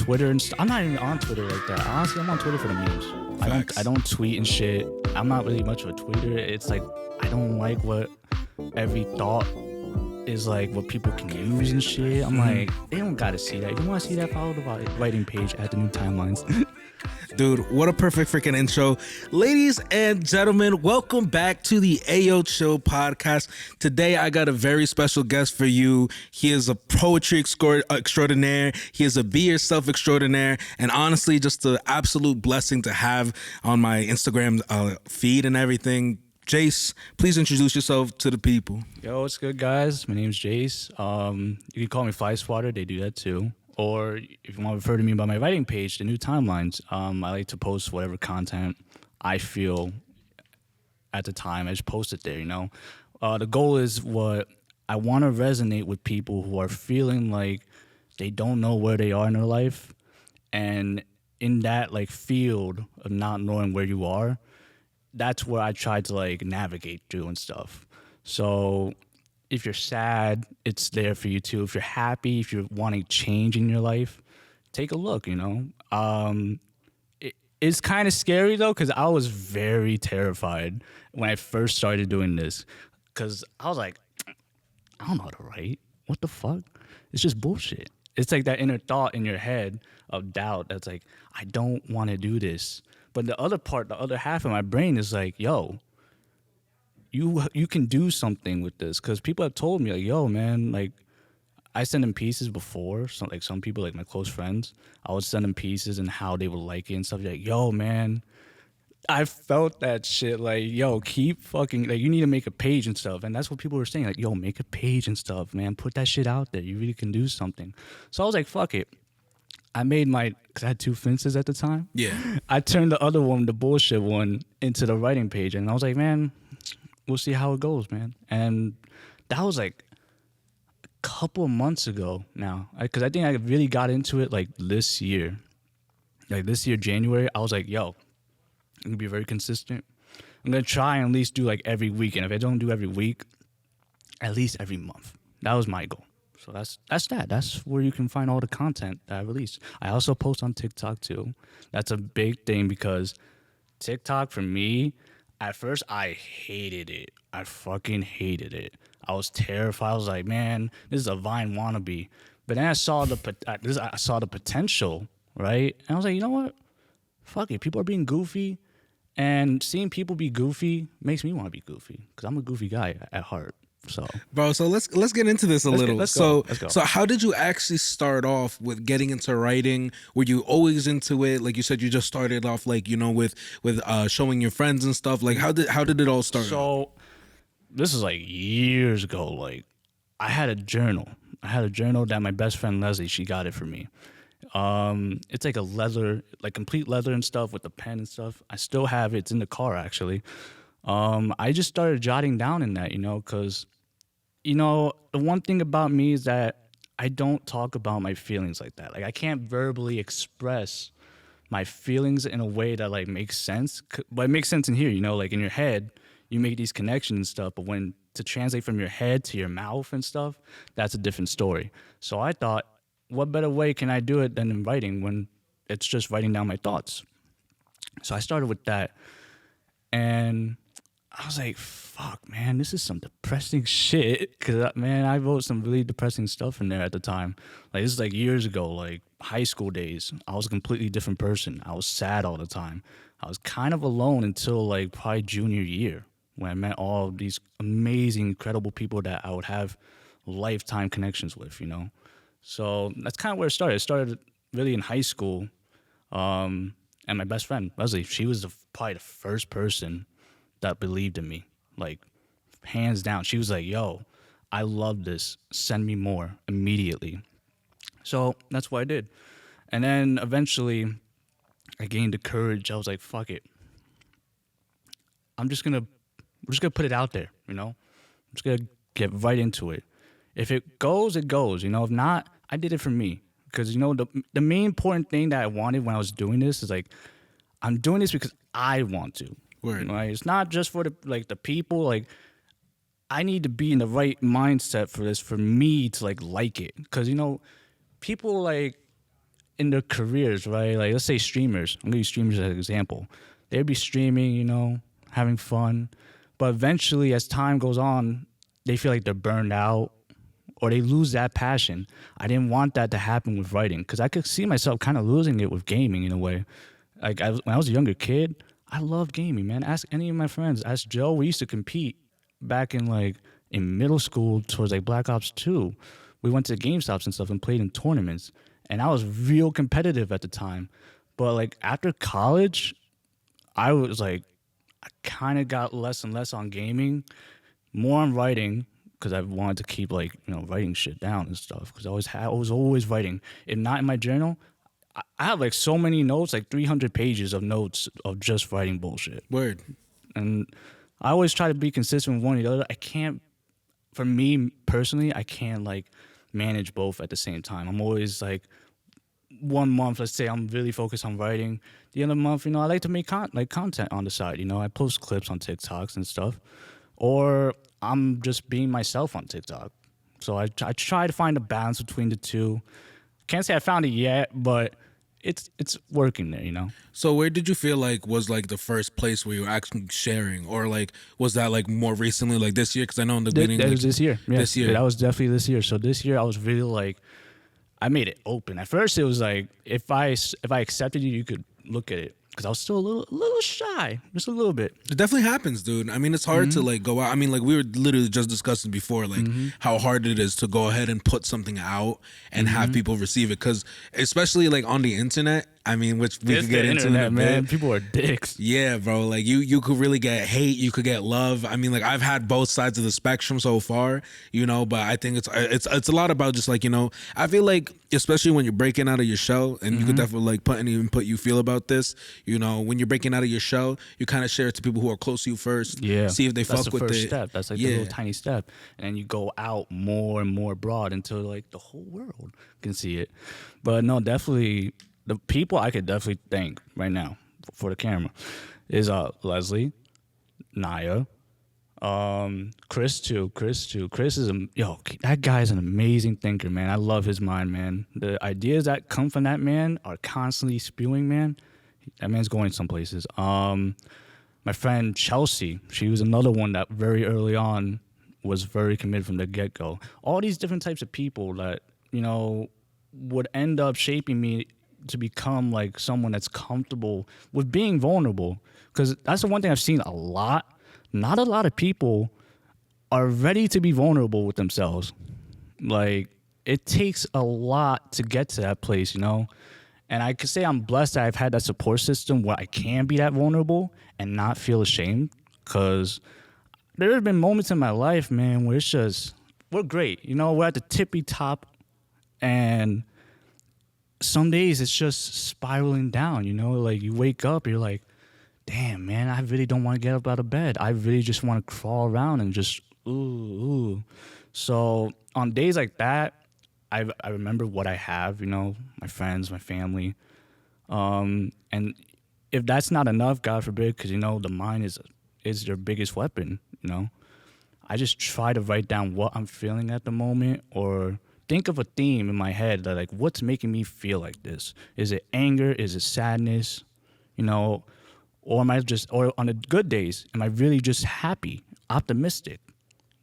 Twitter and I'm not even on Twitter like that. Honestly, I'm on Twitter for the memes. I don't tweet and shit. I'm not really much of a tweeter. It's like I don't like what every thought is like what people can use and shit. I'm like, they don't gotta see that. If you want to see that, follow the writing page at the new timelines. Dude, what a perfect freaking intro. Ladies and gentlemen, welcome back to the Ayo Chill podcast. Today, I got a very special guest for you. He is a poetry extraordinaire. He is a be yourself extraordinaire. And honestly, just an absolute blessing to have on my Instagram feed and everything. Jace, please introduce yourself to the people. Yo, what's good, guys? My name's Jace. You can call me FlyswatterJace. They do that too. Or if you want to refer to me by my writing page, the new timelines, I like to post whatever content I feel at the time. I just post it there, you know. The goal is what I want to resonate with people who are feeling like they don't know where they are in their life. And in that like field of not knowing where you are, that's where I try to like navigate through and stuff. So if you're sad, it's there for you too. If you're happy, if you're wanting change in your life, take a look, you know. It's kind of scary though, because I was very terrified when I first started doing this. Because I was like, I don't know how to write. What the fuck? It's just bullshit. It's like that inner thought in your head of doubt that's like, I don't want to do this. But the other half of my brain is like, yo, you can do something with this. Because people have told me, like, yo, man, like, I send them pieces before. So, like, some people, like my close friends, I would send them pieces and how they would like it and stuff. Like, yo, man, I felt that shit. Like, yo, keep fucking, like, you need to make a page and stuff. And that's what people were saying. Like, yo, make a page and stuff, man. Put that shit out there. You really can do something. So I was like, fuck it. I made because I had two fences at the time. Yeah. I turned the other one, the bullshit one, into the writing page. And I was like, man, we'll see how it goes, man. And that was like a couple of months ago now. Because I think I really got into it like this year. Like this year, January, I was like, yo, I'm going to be very consistent. I'm going to try and at least do like every week. And if I don't do every week, at least every month. That was my goal. So that's that. That's where you can find all the content that I release. I also post on TikTok too. That's a big thing because TikTok for me, at first I hated it. I fucking hated it. I was terrified. I was like, man, this is a Vine wannabe. But then I saw the potential, right? And I was like, you know what? Fuck it. People are being goofy, and seeing people be goofy makes me want to be goofy because I'm a goofy guy at heart. So, bro, so let's get into this a little. Let's go. So how did you actually start off with getting into writing? Were you always into it? Like you said, you just started off like, you know, with showing your friends and stuff. Like how did it all start? So this is like years ago. Like I had a journal that my best friend Leslie, she got it for me. It's like a leather, like complete leather and stuff with the pen and stuff. I still have it. It's in the car actually. I just started jotting down in that, you know, because, you know, the one thing about me is that I don't talk about my feelings like that. Like I can't verbally express my feelings in a way that like makes sense. But it makes sense in here, you know, like in your head, you make these connections and stuff. But when to translate from your head to your mouth and stuff, that's a different story. So I thought, what better way can I do it than in writing when it's just writing down my thoughts? So I started with that. And I was like, fuck, man, this is some depressing shit. Because, man, I wrote some really depressing stuff in there at the time. Like, this is like years ago, like high school days. I was a completely different person. I was sad all the time. I was kind of alone until like probably junior year when I met all these amazing, incredible people that I would have lifetime connections with, you know? So that's kind of where it started. It started really in high school. And my best friend, Leslie, she was probably the first person that believed in me, like hands down. She was like, yo, I love this. Send me more immediately. So that's what I did. And then eventually I gained the courage. I was like, fuck it. We're just gonna put it out there, you know? I'm just gonna get right into it. If it goes, it goes. You know, if not, I did it for me. Because, you know, the main important thing that I wanted when I was doing this is like, I'm doing this because I want to. Word. Right? It's not just for the people. Like, I need to be in the right mindset for this, for me to like it. Because, you know, people like, in their careers, right? Like let's say streamers. I'm gonna use streamers as an example. They'd be streaming, having fun, but eventually, as time goes on, they feel like they're burned out or they lose that passion. I didn't want that to happen with writing because I could see myself kind of losing it with gaming in a way. Like when I was a younger kid, I loved gaming, man. Ask any of my friends. Ask Joe. We used to compete back in middle school towards like Black Ops 2. We went to GameStops and stuff and played in tournaments. And I was real competitive at the time. But like after college, I was like, I kind of got less and less on gaming, more on writing because I wanted to keep writing shit down and stuff because I was always writing. If not in my journal, I have like so many notes, like 300 pages of notes of just writing bullshit. Word. And I always try to be consistent with one or the other. I can't, for me personally, I can't like manage both at the same time. I'm always like, 1 month, let's say I'm really focused on writing. The other month, I like to make content on the side. I post clips on TikToks and stuff. Or I'm just being myself on TikTok. So I try to find a balance between the two. Can't say I found it yet, but it's working there, So where did you feel like was like the first place where you were actually sharing, or like was that like more recently, like this year? Because I know in the beginning, that was this year. Yeah. This year, that was definitely this year. So this year I was really like, I made it open. At first it was like if I accepted you, you could look at it. Because I was still a little shy, just a little bit. It definitely happens, dude. I mean, it's hard to like go out. I mean, like we were literally just discussing before, like how hard it is to go ahead and put something out and have people receive it. Because especially like on the internet, I mean, which we could get into in a bit. Man. People are dicks. Yeah, bro. Like you could really get hate. You could get love. I mean, like I've had both sides of the spectrum so far, but I think it's a lot about just like, I feel like especially when you're breaking out of your shell, and you could definitely like put any input you feel about this. When you're breaking out of your shell, you kind of share it to people who are close to you first. Yeah, see if they that's fuck the with first it. step. That's like the little tiny step, and then you go out more and more broad until like the whole world can see it. But no, definitely the people I could definitely thank right now for the camera is Leslie, Naya, Chris too. Chris is that guy's an amazing thinker, man. I love his mind, man. The ideas that come from that man are constantly spewing, man. That man's going some places. My friend Chelsea, she was another one that very early on was very committed from the get-go. All these different types of people that, would end up shaping me to become like someone that's comfortable with being vulnerable. Because that's the one thing I've seen a lot. Not a lot of people are ready to be vulnerable with themselves. Like, it takes a lot to get to that place, And I can say I'm blessed that I've had that support system where I can be that vulnerable and not feel ashamed. Because there have been moments in my life, man, where it's just, we're great. We're at the tippy top. And some days it's just spiraling down, Like, you wake up, you're like, damn, man, I really don't want to get up out of bed. I really just want to crawl around and just, ooh. So on days like that, I remember what I have, my friends, my family. And if that's not enough, God forbid, because, the mind is your biggest weapon, I just try to write down what I'm feeling at the moment or think of a theme in my head that, like, what's making me feel like this? Is it anger? Is it sadness? Or am I just, or on the good days, am I really just happy, optimistic?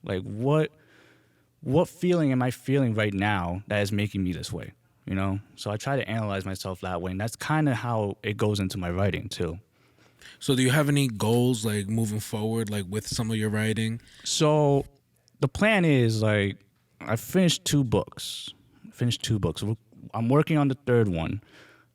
Like, what feeling am I feeling right now that is making me this way, So I try to analyze myself that way, and that's kind of how it goes into my writing, too. So do you have any goals, like, moving forward, like, with some of your writing? So the plan is, like, I finished 2 books. I'm working on the 3rd one.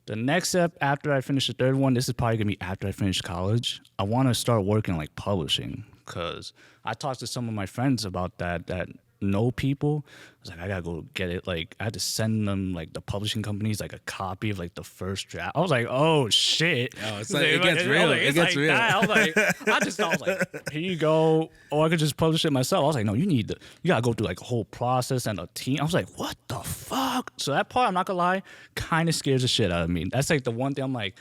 The next step after I finish the 3rd one, this is probably going to be after I finish college. I want to start working like publishing because I talked to some of my friends about that know people. I was like, I got to go get it. Like, I had to send them, like, the publishing companies, like, a copy of, like, the first draft. I was like, oh, shit. Oh, it's like, it gets real. It gets real. I was like, I was like, here you go. Or I could just publish it myself. I was like, no, you got to go through, like, a whole process and a team. I was like, what the fuck? So that part, I'm not going to lie, kind of scares the shit out of me. That's, like, the one thing I'm like,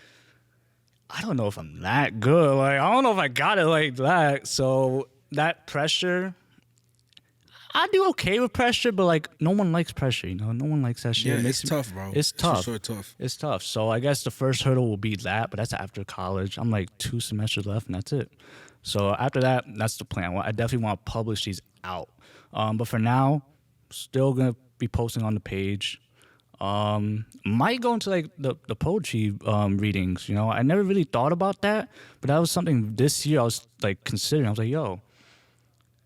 I don't know if I'm that good. Like, I don't know if I got it like that. So that pressure, I do okay with pressure, but like no one likes pressure, you know. No one likes that shit. Yeah, It it's makes tough, bro. It's tough. for sure tough. It's tough. So I guess the first hurdle will be that, but that's after college. I'm like 2 semesters left, and that's it. So after that, that's the plan. Well, I definitely want to publish these out. But for now, still gonna be posting on the page. Might go into like the poetry readings. You know, I never really thought about that, but that was something this year I was like considering. I was like, yo,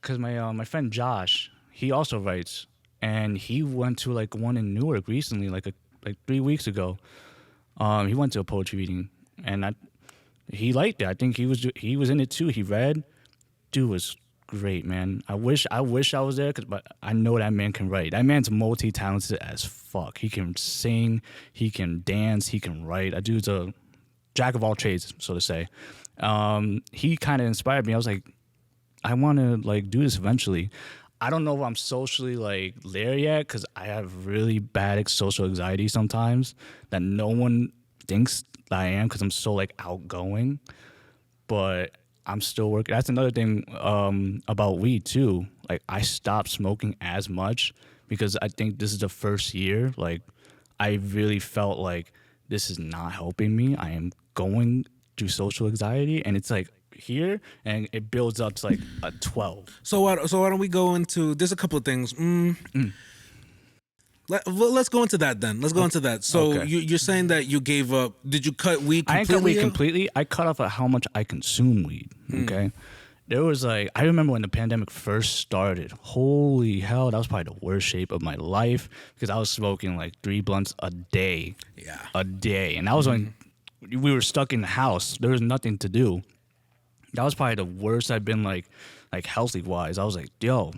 because my friend Josh, he also writes, and he went to like one in Newark recently, like 3 weeks ago. He went to a poetry reading, and he liked it. I think he was in it too. He read. Dude was great, man. I wish I was there, but I know that man can write. That man's multi-talented as fuck. He can sing, he can dance, he can write. That dude's a jack of all trades, so to say. He kind of inspired me. I was like, I want to like do this eventually. I don't know if I'm socially like there yet because I have really bad social anxiety sometimes that no one thinks that I am because I'm so like outgoing. But I'm still working. That's another thing about weed too. Like I stopped smoking as much because I think this is the first year. Like I really felt like this is not helping me. I am going through social anxiety, and it's like here, and it builds up to like a 12. So why don't we go into? There's a couple of things. Let's go into that then. Let's go into that. So Okay. you're saying that you gave up. Did you cut weed completely? I didn't cut weed completely. I cut off at how much I consume weed. Okay. There was like, I remember when the pandemic first started. Holy hell, that was probably the worst shape of my life because I was smoking like 3 blunts a day. Yeah. A day. And that was when we were stuck in the house. There was nothing to do. That was probably the worst I've been like healthy wise. I was like, yo,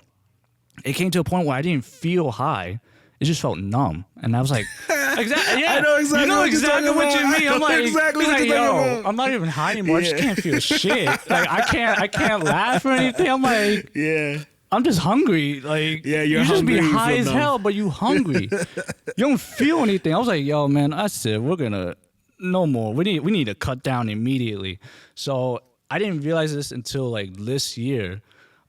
it came to a point where I didn't feel high. It just felt numb, and I was like, exactly. Yeah, I know exactly. You know exactly what you mean. I'm like, exactly what like, you're talking yo, about. I'm not even high anymore. I just can't feel shit. Like I can't laugh or anything. I'm like, Yeah. I'm just hungry. Like, Yeah, you you're just be hungry, you high feel as numb. hell, but you hungry. You don't feel anything. I was like, yo, man, I said we're gonna no more. We need to cut down immediately. So I didn't realize this until like this year.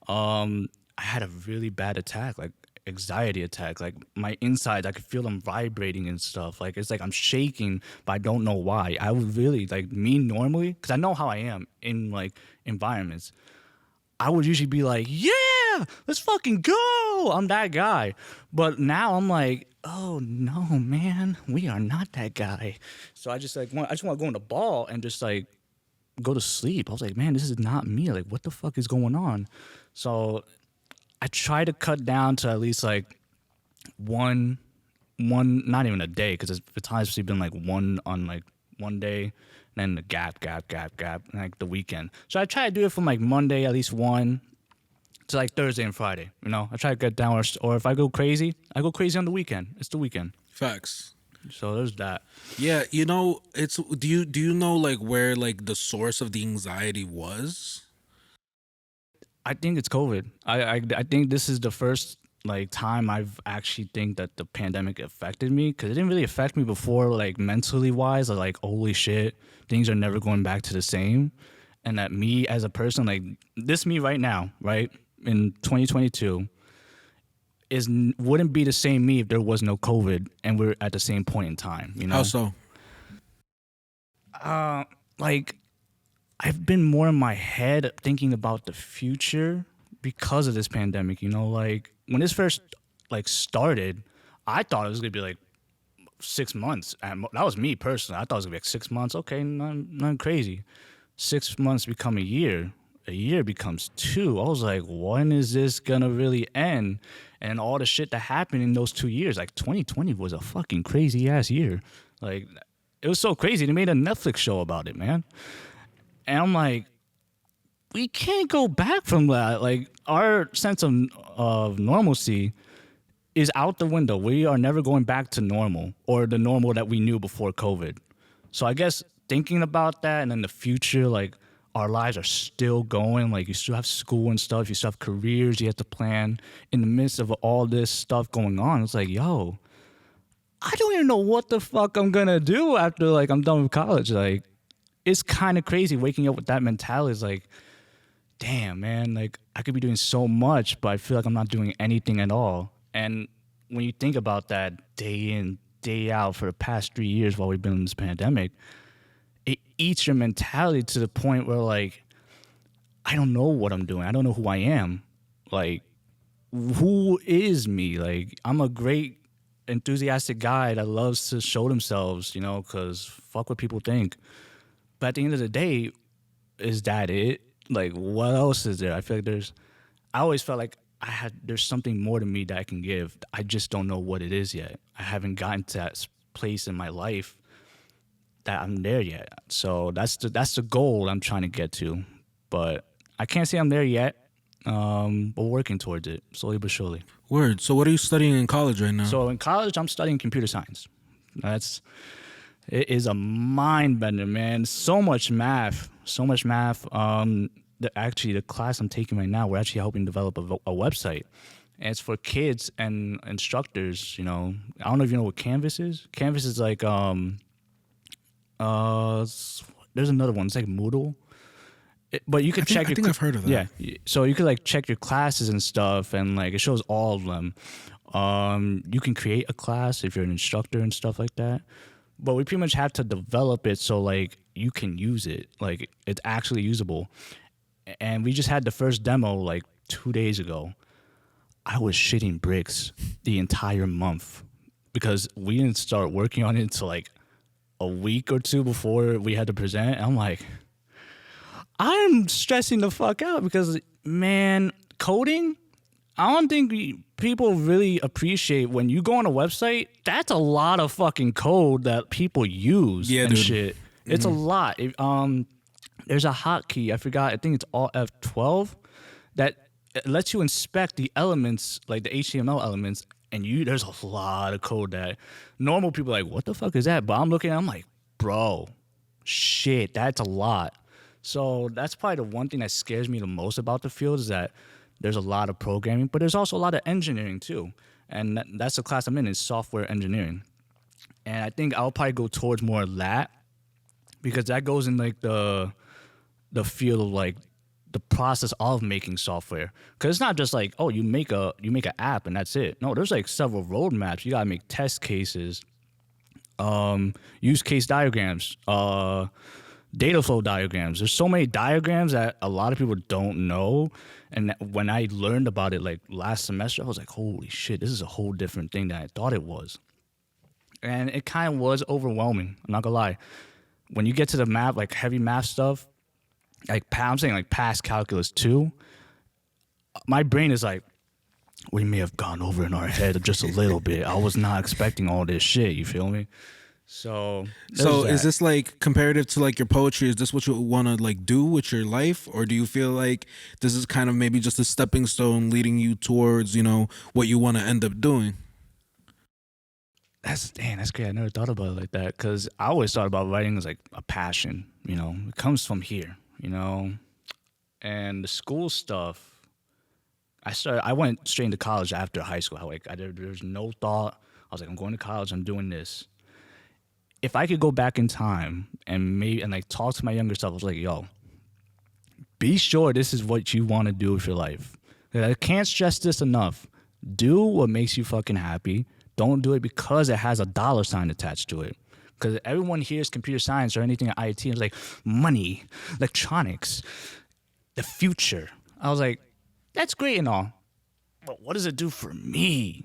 I had a really bad attack, like anxiety attack. Like my insides, I could feel them vibrating and stuff. Like it's like I'm shaking, but I don't know why. I would really like me normally, because I know how I am in like environments. I would usually be like, yeah, let's fucking go. I'm that guy. But now I'm like, oh no, man, we are not that guy. So I just want to go in the ball and just like go to sleep. I was like, man, this is not me. Like, what the fuck is going on? So I try to cut down to at least like one, not even a day, because the times it's been like one on like one day, and then the gap, and like the weekend. So I try to do it from like Monday, at least one, to like Thursday and Friday. You know, I try to get down, or if I go crazy on the weekend. It's the weekend. Facts. So there's that. Yeah, you know, it's do you know like where like the source of the anxiety was? I think it's COVID. I think this is the first like time I've actually think that the pandemic affected me, because it didn't really affect me before, like mentally wise. I like, holy shit, things are never going back to the same, and that me as a person, like this me right now, right in 2022, wouldn't be the same me if there was no COVID and we're at the same point in time. You know? How so? Like I've been more in my head thinking about the future because of this pandemic. You know, like when this first like started, I thought it was gonna be like 6 months. And that was me personally. I thought it was gonna be like 6 months. Okay, nothing crazy. 6 months become a year. A year becomes 2. I was like, when is this gonna really end? And all the shit that happened in those 2 years, like 2020 was a fucking crazy ass year. Like it was so crazy. They made a Netflix show about it, man. And I'm like, we can't go back from that. Like our sense of normalcy is out the window. We are never going back to normal, or the normal that we knew before COVID. So I guess thinking about that, and in the future, like our lives are still going. Like you still have school and stuff. You still have careers you have to plan in the midst of all this stuff going on. It's like, yo, I don't even know what the fuck I'm gonna do after like I'm done with college. Like it's kind of crazy waking up with that mentality. It's like, damn, man, like I could be doing so much, but I feel like I'm not doing anything at all. And when you think about that day in, day out for the past 3 years while we've been in this pandemic, it eats your mentality to the point where like I don't know what I'm doing. I don't know who I am. Like, who is me? Like, I'm a great, enthusiastic guy that loves to show themselves, because fuck what people think. But at the end of the day, is that it? Like, what else is there? I always felt like there's something more to me that I can give. I just don't know what it is yet. I haven't gotten to that place in my life that I'm there yet. So that's the goal I'm trying to get to. But I can't say I'm there yet. But working towards it slowly but surely. Word. So what are you studying in college right now? So in college, I'm studying computer science. It is a mind bender, man. So much math. Actually, the class I'm taking right now, we're actually helping develop a website. And it's for kids and instructors, I don't know if you know what Canvas is. Canvas is like, there's another one. It's like Moodle. But you could check. I think I've heard of that. Yeah, so you could like check your classes and stuff, and like it shows all of them. You can create a class if you're an instructor and stuff like that. But we pretty much have to develop it so like you can use it, like it's actually usable. And we just had the first demo like 2 days ago. I was shitting bricks the entire month because we didn't start working on it until like a week or two before we had to present. And I'm like, I'm stressing the fuck out because, man, coding, I don't think people really appreciate when you go on a website, that's a lot of fucking code that people use and shit. It's a lot. There's a hotkey, I forgot, I think it's Alt F12, that lets you inspect the elements, like the HTML elements, and there's a lot of code that normal people are like, what the fuck is that? But I'm looking at it, I'm like, bro, shit, that's a lot. So that's probably the one thing that scares me the most about the field is that there's a lot of programming, but there's also a lot of engineering too. And that's the class I'm in, is software engineering. And I think I'll probably go towards more of that because that goes in like the field of like the process of making software. Because it's not just like, oh, you make an app and that's it. No, there's like several roadmaps. You gotta make test cases, use case diagrams, data flow diagrams. There's so many diagrams that a lot of people don't know. And when I learned about it like last semester, I was like, holy shit, this is a whole different thing than I thought it was. And it kind of was overwhelming. I'm not gonna lie. When you get to the math, like heavy math stuff, like I'm saying like past calculus 2, my brain is like, we may have gone over in our head just a little bit. I was not expecting all this shit, you feel me? So is this like comparative to like your poetry? Is this what you want to like do with your life, or do you feel like this is kind of maybe just a stepping stone leading you towards what you want to end up doing? That's great. I never thought about it like that because I always thought about writing as like a passion. It comes from here. And the school stuff. I went straight into college after high school. There's no thought. I was like, I'm going to college. I'm doing this. If I could go back in time and like talk to my younger self, I was like, yo, be sure this is what you want to do with your life. I can't stress this enough. Do what makes you fucking happy. Don't do it because it has a dollar sign attached to it. Because everyone hears computer science or anything at IT and it's like money, electronics, the future. I was like, that's great and all, but what does it do for me?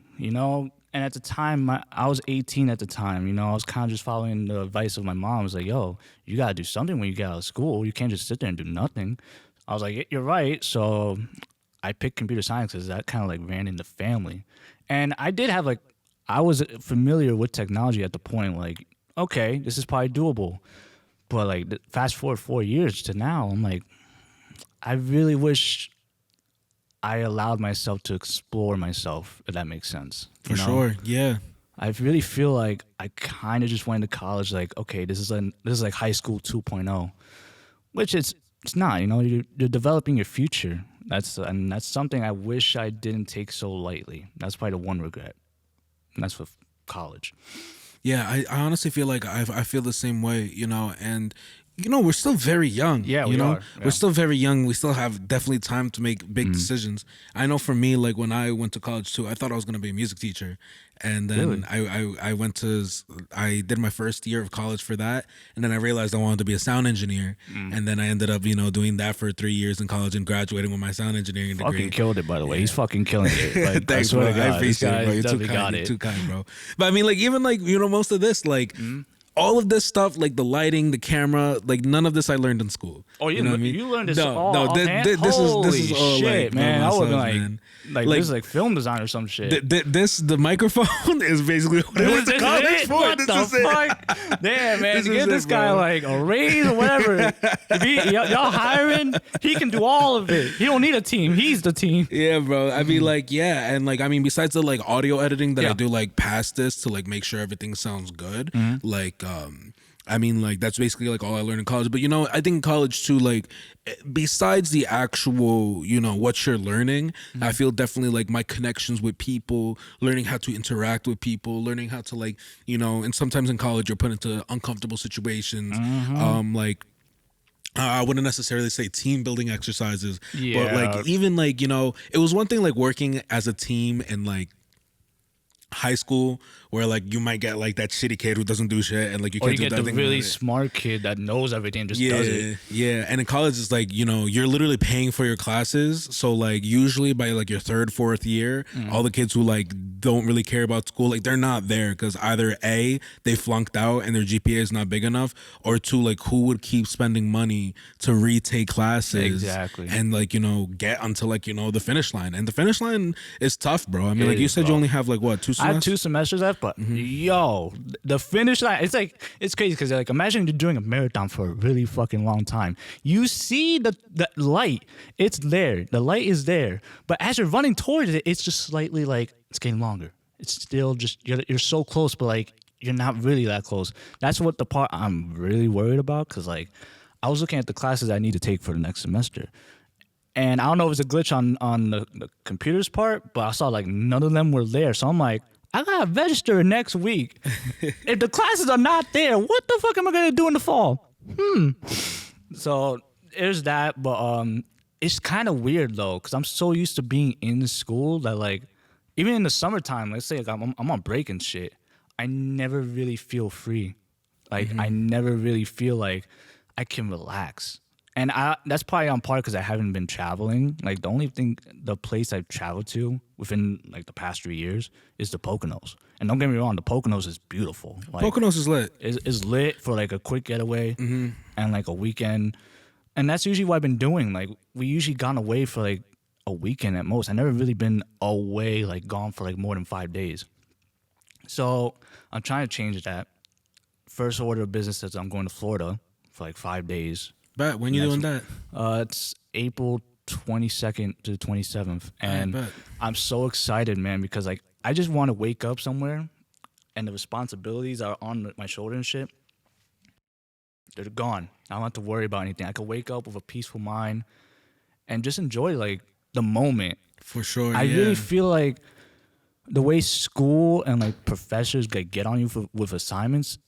And at the time, I was 18 at the time. I was kind of just following the advice of my mom. I was like, yo, you got to do something when you get out of school. You can't just sit there and do nothing. I was like, you're right. So I picked computer science because that kind of like ran in the family. And I did have I was familiar with technology at the point, like, okay, this is probably doable. But like fast forward 4 years to now, I'm like, I really wish I allowed myself to explore myself, if that makes sense. For sure, yeah. I really feel like I kind of just went to college like, okay, this is like high school 2.0, which it's not. You're developing your future. That's something I wish I didn't take so lightly. That's probably the one regret. And that's with college. Yeah, I honestly feel like I feel the same way, and we're still very young. Yeah, you we know, are. Yeah. we're still very young. We still have definitely time to make big decisions. I know for me, like when I went to college too, I thought I was gonna be a music teacher, and then I went to I did my first year of college for that, and then I realized I wanted to be a sound engineer, and then I ended up doing that for 3 years in college and graduating with my sound engineering degree. Fucking killed it, by the way. He's fucking killing it. Like, Thanks, I swear bro. to God, I appreciate it, bro. You're definitely too got kind. You're it. too kind, bro. But I mean, like even like most of this, like all of this stuff, like the lighting, the camera, like none of this I learned in school. Oh, you know what I mean? You learned this No, all no. offhand? This is all shit, like man. I would have been myself, like, man. this is like film design or some shit. The microphone is basically what I went to college for. What This the is it. fuck? Damn, man. This To is give it, this guy bro. like a raise or whatever. If y'all hiring, he can do all of it. He don't need a team. He's the team. Yeah, bro. I mean, like, yeah, and like, I mean, besides the like audio editing that I Yeah. do, like past this to like make sure everything sounds good, like, I mean, like that's basically like all I learned in college. But I think in college too, like, besides the actual, what you're learning, I feel definitely like my connections with people, learning how to interact with people, learning how to like, and sometimes in college you're put into uncomfortable situations, like. I wouldn't necessarily say team building exercises, but Yeah. like even like it was one thing like working as a team in like high school where like you might get like that shitty kid who doesn't do shit and like you Or can't you do get that the thing really about it. smart kid that knows everything and just does it. Yeah. And in college, it's like, you're literally paying for your classes. So, like, usually by like your third, fourth year, all the kids who like don't really care about school, like, they're not there because either A, they flunked out and their GPA is not big enough, or two, like, who would keep spending money to retake classes Exactly. and like, get until like, the finish line. And the finish line is tough, bro. I mean, It like you is, said, you bro. only have like what, 2 I semesters? had 2 semesters left, but yo, the finish line, it's crazy because like imagine you're doing a marathon for a really fucking long time. You see the light, it's there. The light is there. But as you're running towards it, it's just slightly like it's getting longer. It's still just you're so close, but like you're not really that close. That's what the part I'm really worried about because like I was looking at the classes I need to take for the next semester. And I don't know if it's a glitch on the computer's part, but I saw like none of them were there. So I'm like, I gotta register next week. If the classes are not there, what the fuck am I gonna do in the fall? So there's that, but it's kind of weird though, because I'm so used to being in school that like, even in the summertime, let's say like I'm on break and shit, I never really feel free. Like I never really feel like I can relax. And that's probably on part because I haven't been traveling. Like the place I've traveled to within like the past 3 years is the Poconos. And don't get me wrong, the Poconos is beautiful. Like, Poconos is lit. is lit for like a quick getaway and like a weekend. And that's usually what I've been doing. Like we usually gone away for like a weekend at most. I never really been away, like gone for like more than 5 days. So I'm trying to change that. First order of business is I'm going to Florida for like 5 days. Bet. When you doing that? It's April 22nd to the 27th. And bet. I'm so excited, man, because like I just want to wake up somewhere and the responsibilities are on my shoulder and shit. They're gone. I don't have to worry about anything. I can wake up with a peaceful mind and just enjoy like the moment. For sure. I really feel like the way school and like professors get on you with assignments,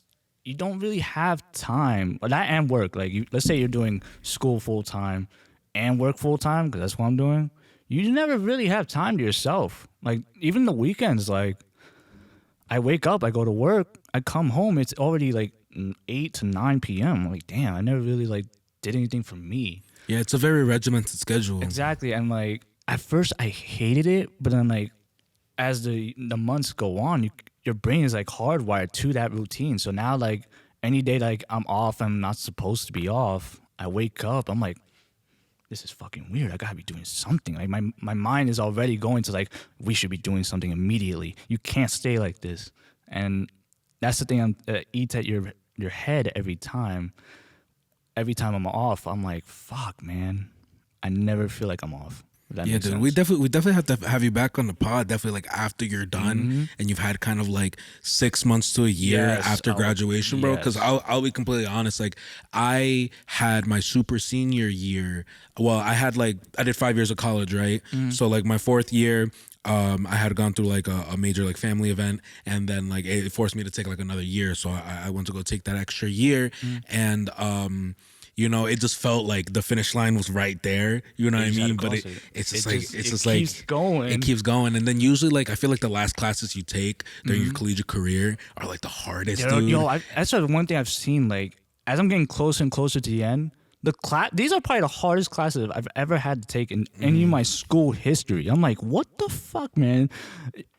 you don't really have time. Well, that and work. Like, let's say you're doing school full time and work full time, because that's what I'm doing. You never really have time to yourself. Like, even the weekends, like, I wake up, I go to work, I come home, it's already like 8 to 9 p.m. I'm like, damn, I never really like did anything for me. Yeah, it's a very regimented schedule. Exactly. And like, at first I hated it, but then like, as the months go on, your brain is like hardwired to that routine. So now like any day like I'm off, I'm not supposed to be off, I wake up, I'm like, this is fucking weird. I gotta be doing something. Like my mind is already going to like, we should be doing something immediately. You can't stay like this. And that's the thing eats at your head every time. Every time I'm off, I'm like, fuck, man. I never feel like I'm off. Yeah, makes dude, sense. we definitely have to have you back on the pod. Definitely, like after you're done and you've had kind of like 6 months to a year Yes, after graduation, bro. Because yes. I'll be completely honest. Like I had my super senior year. Well, I did 5 years of college, right? So like my fourth year, I had gone through like a major like family event, and then like it forced me to take like another year. So I went to go take that extra year, and you know, it just felt like the finish line was right there. You know what I mean? But it's just like it's just like it keeps going, and then usually like I feel like the last classes you take during your collegiate career are like the hardest. Dude. That's the one thing I've seen. Like as I'm getting closer and closer to the end, these are probably the hardest classes I've ever had to take in any of my school history. I'm like, what the fuck, man?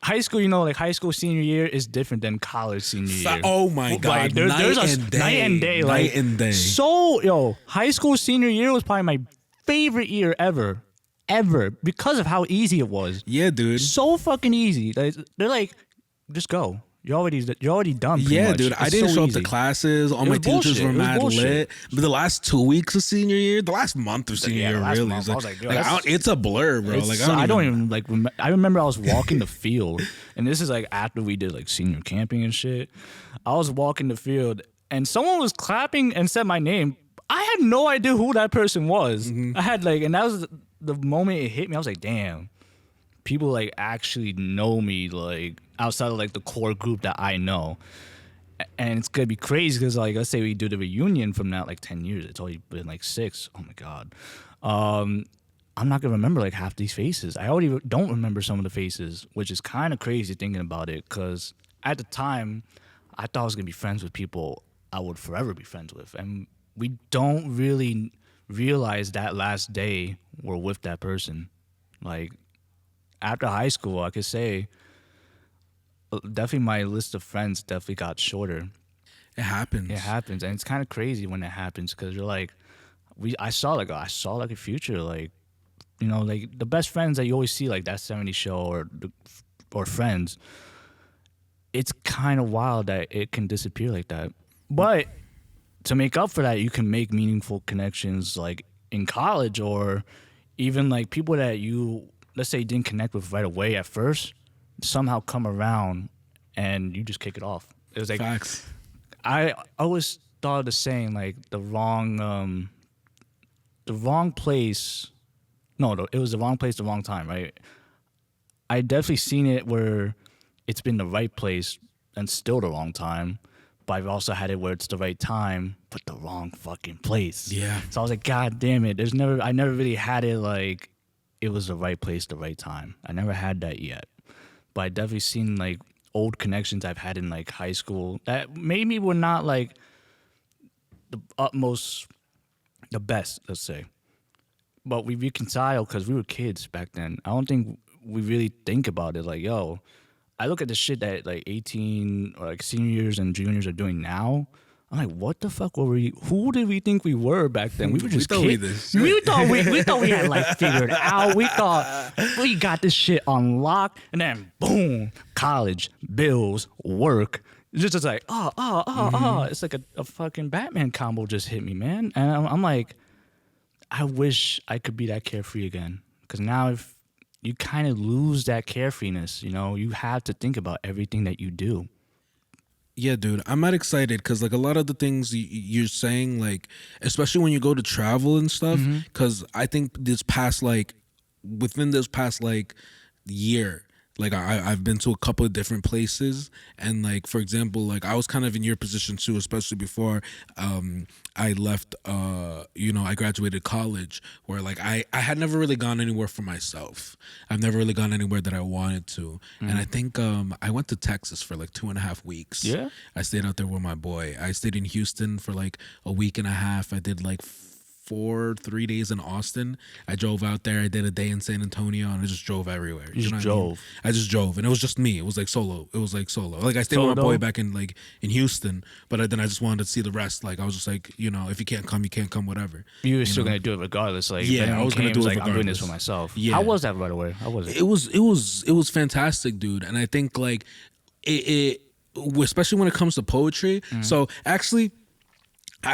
High school, you know, like high school senior year is different than college senior year. Oh my god, like, there's night and day. Night and day. So, high school senior year was probably my favorite year ever, because of how easy it was. Yeah, dude. So fucking easy. They're like, just go. You're already done. Yeah, much. Dude. I didn't show up to classes. All my teachers were mad lit. But the last 2 weeks of senior year, the last month of senior year, really, month, I was like, it's a blur, bro. Like I don't even like. I remember I was walking the field, and this is like after we did like senior camping and shit. I was walking the field, and someone was clapping and said my name. I had no idea who that person was. I had like, and that was the moment it hit me. I was like, damn. People like actually know me like outside of like the core group that I know, and it's gonna be crazy because like let's say we do the reunion from now like 10 years, it's already been like 6. Oh my god, I'm not gonna remember like half these faces. I already don't remember some of the faces, which is kind of crazy thinking about it because at the time I thought I was gonna be friends with people I would forever be friends with, and we don't really realize that last day we're with that person, like. After high school, I could say definitely my list of friends definitely got shorter. It happens, and it's kind of crazy when it happens because you're like, I saw like a future, like you know, like the best friends that you always see, like that '70s show or Friends. It's kind of wild that it can disappear like that, but to make up for that, you can make meaningful connections like in college or even like people that you. Let's say you didn't connect with right away at first, somehow come around and you just kick it off. It was like facts. I always thought of the saying like the wrong place. No, it was the wrong place, the wrong time, right? I definitely seen it where it's been the right place and still the wrong time, but I've also had it where it's the right time but the wrong fucking place. Yeah. So I was like, God damn it! I never really had it like. It was the right place, the right time. I never had that yet. But I definitely seen like old connections I've had in like high school that maybe were not like the best, let's say. But we reconciled because we were kids back then. I don't think we really think about it like, yo, I look at the shit that like 18 or like seniors and juniors are doing now. I'm like, what the fuck were we? Who did we think we were back then? We were just kids. We thought we had like figured it out. We thought we got this shit on lock, and then boom, college, bills, work. It's just like It's like a fucking Batman combo just hit me, man. And I'm like, I wish I could be that carefree again. Because now if you kind of lose that carefreeness, you know, you have to think about everything that you do. Yeah, dude, I'm not excited because like a lot of the things you're saying, like especially when you go to travel and stuff, because I think within this past year, like I've been to a couple of different places, and like for example, like I was kind of in your position too, especially before I left. I graduated college, where like I had never really gone anywhere for myself. I've never really gone anywhere that I wanted to, and I think I went to Texas for like 2.5 weeks. Yeah, I stayed out there with my boy. I stayed in Houston for like a week and a half. I did like 3 days in Austin. I drove out there. I did a day in San Antonio, and I just drove everywhere. You just drove. I just drove, and it was just me. It was like solo. Like I stayed with my boy back in Houston, but then I just wanted to see the rest. Like I was just like, if you can't come, you can't come. Whatever. You were still gonna do it regardless. Like yeah, I was gonna do it regardless. I'm doing this for myself. Yeah. How was that, by the way? How was it? It was fantastic, dude. And I think like it especially when it comes to poetry. So I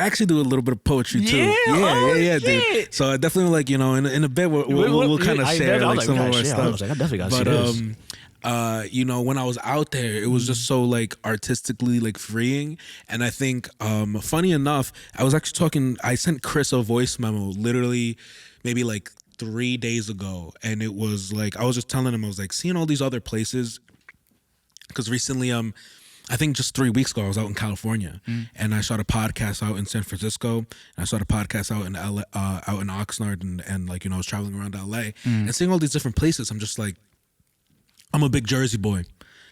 actually do a little bit of poetry too. Yeah, dude. So I definitely like in a bit we'll kind of share like some of our stuff. I was like, I definitely got to see this. When I was out there, it was just so like artistically like freeing. And I think funny enough, I was actually I sent Chris a voice memo literally maybe like 3 days ago, and it was like I was just telling him, I was like seeing all these other places because recently I think just 3 weeks ago I was out in California and I shot a podcast out in San Francisco and I shot a podcast out in LA, out in Oxnard, and like, you know, I was traveling around LA and seeing all these different places. I'm just like, I'm a big Jersey boy.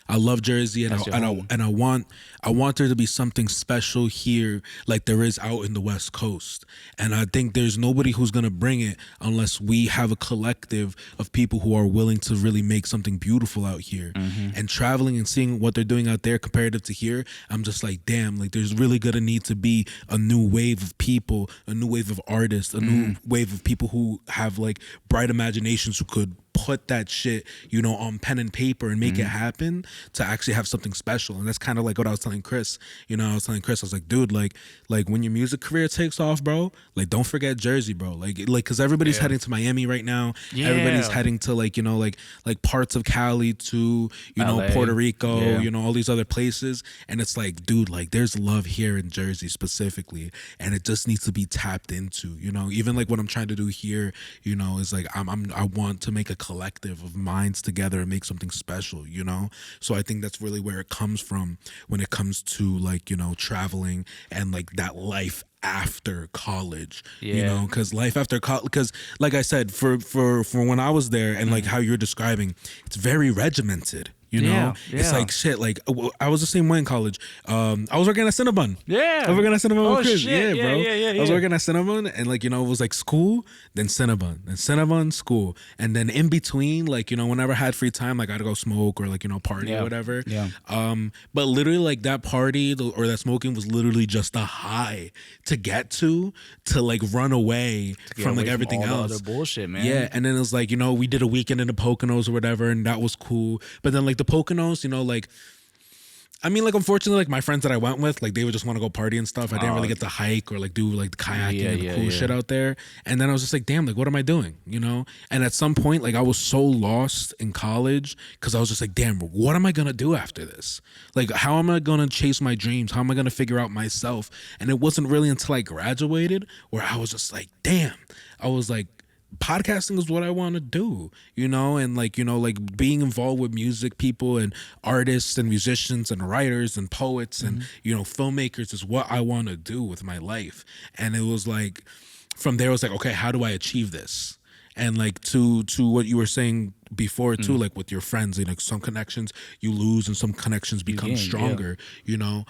I love Jersey, and I want there to be something special here, like there is out in the West Coast. And I think there's nobody who's gonna bring it unless we have a collective of people who are willing to really make something beautiful out here. And traveling and seeing what they're doing out there comparative to here, I'm just like, damn, like there's really gonna need to be a new wave of people, a new wave of artists, a new wave of people who have like bright imaginations, who could put that shit, you know, on pen and paper and make it happen to actually have something special. And that's kind of like what I was telling Chris. You know, I was like, dude, like when your music career takes off, bro, like don't forget Jersey, bro. Like because everybody's heading to Miami right now. Everybody's heading to like, you know, like parts of Cali to, you know, LA. Puerto Rico, you know, all these other places. And it's like, dude, like there's love here in Jersey specifically, and it just needs to be tapped into, you know. Even like what I'm trying to do here, you know, is like I want to make a collective of minds together and make something special, you know. So I think that's really where it comes from when it comes to like, you know, traveling and like that life after college, you know, because life after college, because like I said, for when I was there and like how you're describing, it's very regimented. You know, it's like shit. Like I was the same way in college. I was working at Cinnabon. I was working at Cinnabon with Chris. Shit. I was working at Cinnabon, and like, you know, it was like school, then Cinnabon, school, and then in between, like, you know, whenever I had free time, like I'd go smoke or like, you know, party or whatever. But literally like that party or that smoking was literally just a high to get to like run away from like everything all else. The other bullshit, man. Yeah, and then it was like, you know, we did a weekend in the Poconos or whatever, and that was cool. But then like the Poconos, you know, like, I mean, like, unfortunately, like my friends that I went with, like they would just want to go party and stuff. I didn't really get to hike or like do like the kayaking and the cool shit out there. And then I was just like, damn, like what am I doing, you know? And at some point, like I was so lost in college because I was just like, damn, what am I gonna do after this? Like, how am I gonna chase my dreams? How am I gonna figure out myself? And it wasn't really until I graduated where I was just like, damn, I was like, podcasting is what I want to do, you know. And like, you know, like being involved with music people and artists and musicians and writers and poets and, you know, filmmakers is what I want to do with my life. And it was like, from there, it was like, okay, how do I achieve this? And like to what you were saying before too, like with your friends, like some connections you lose and some connections become stronger, you know.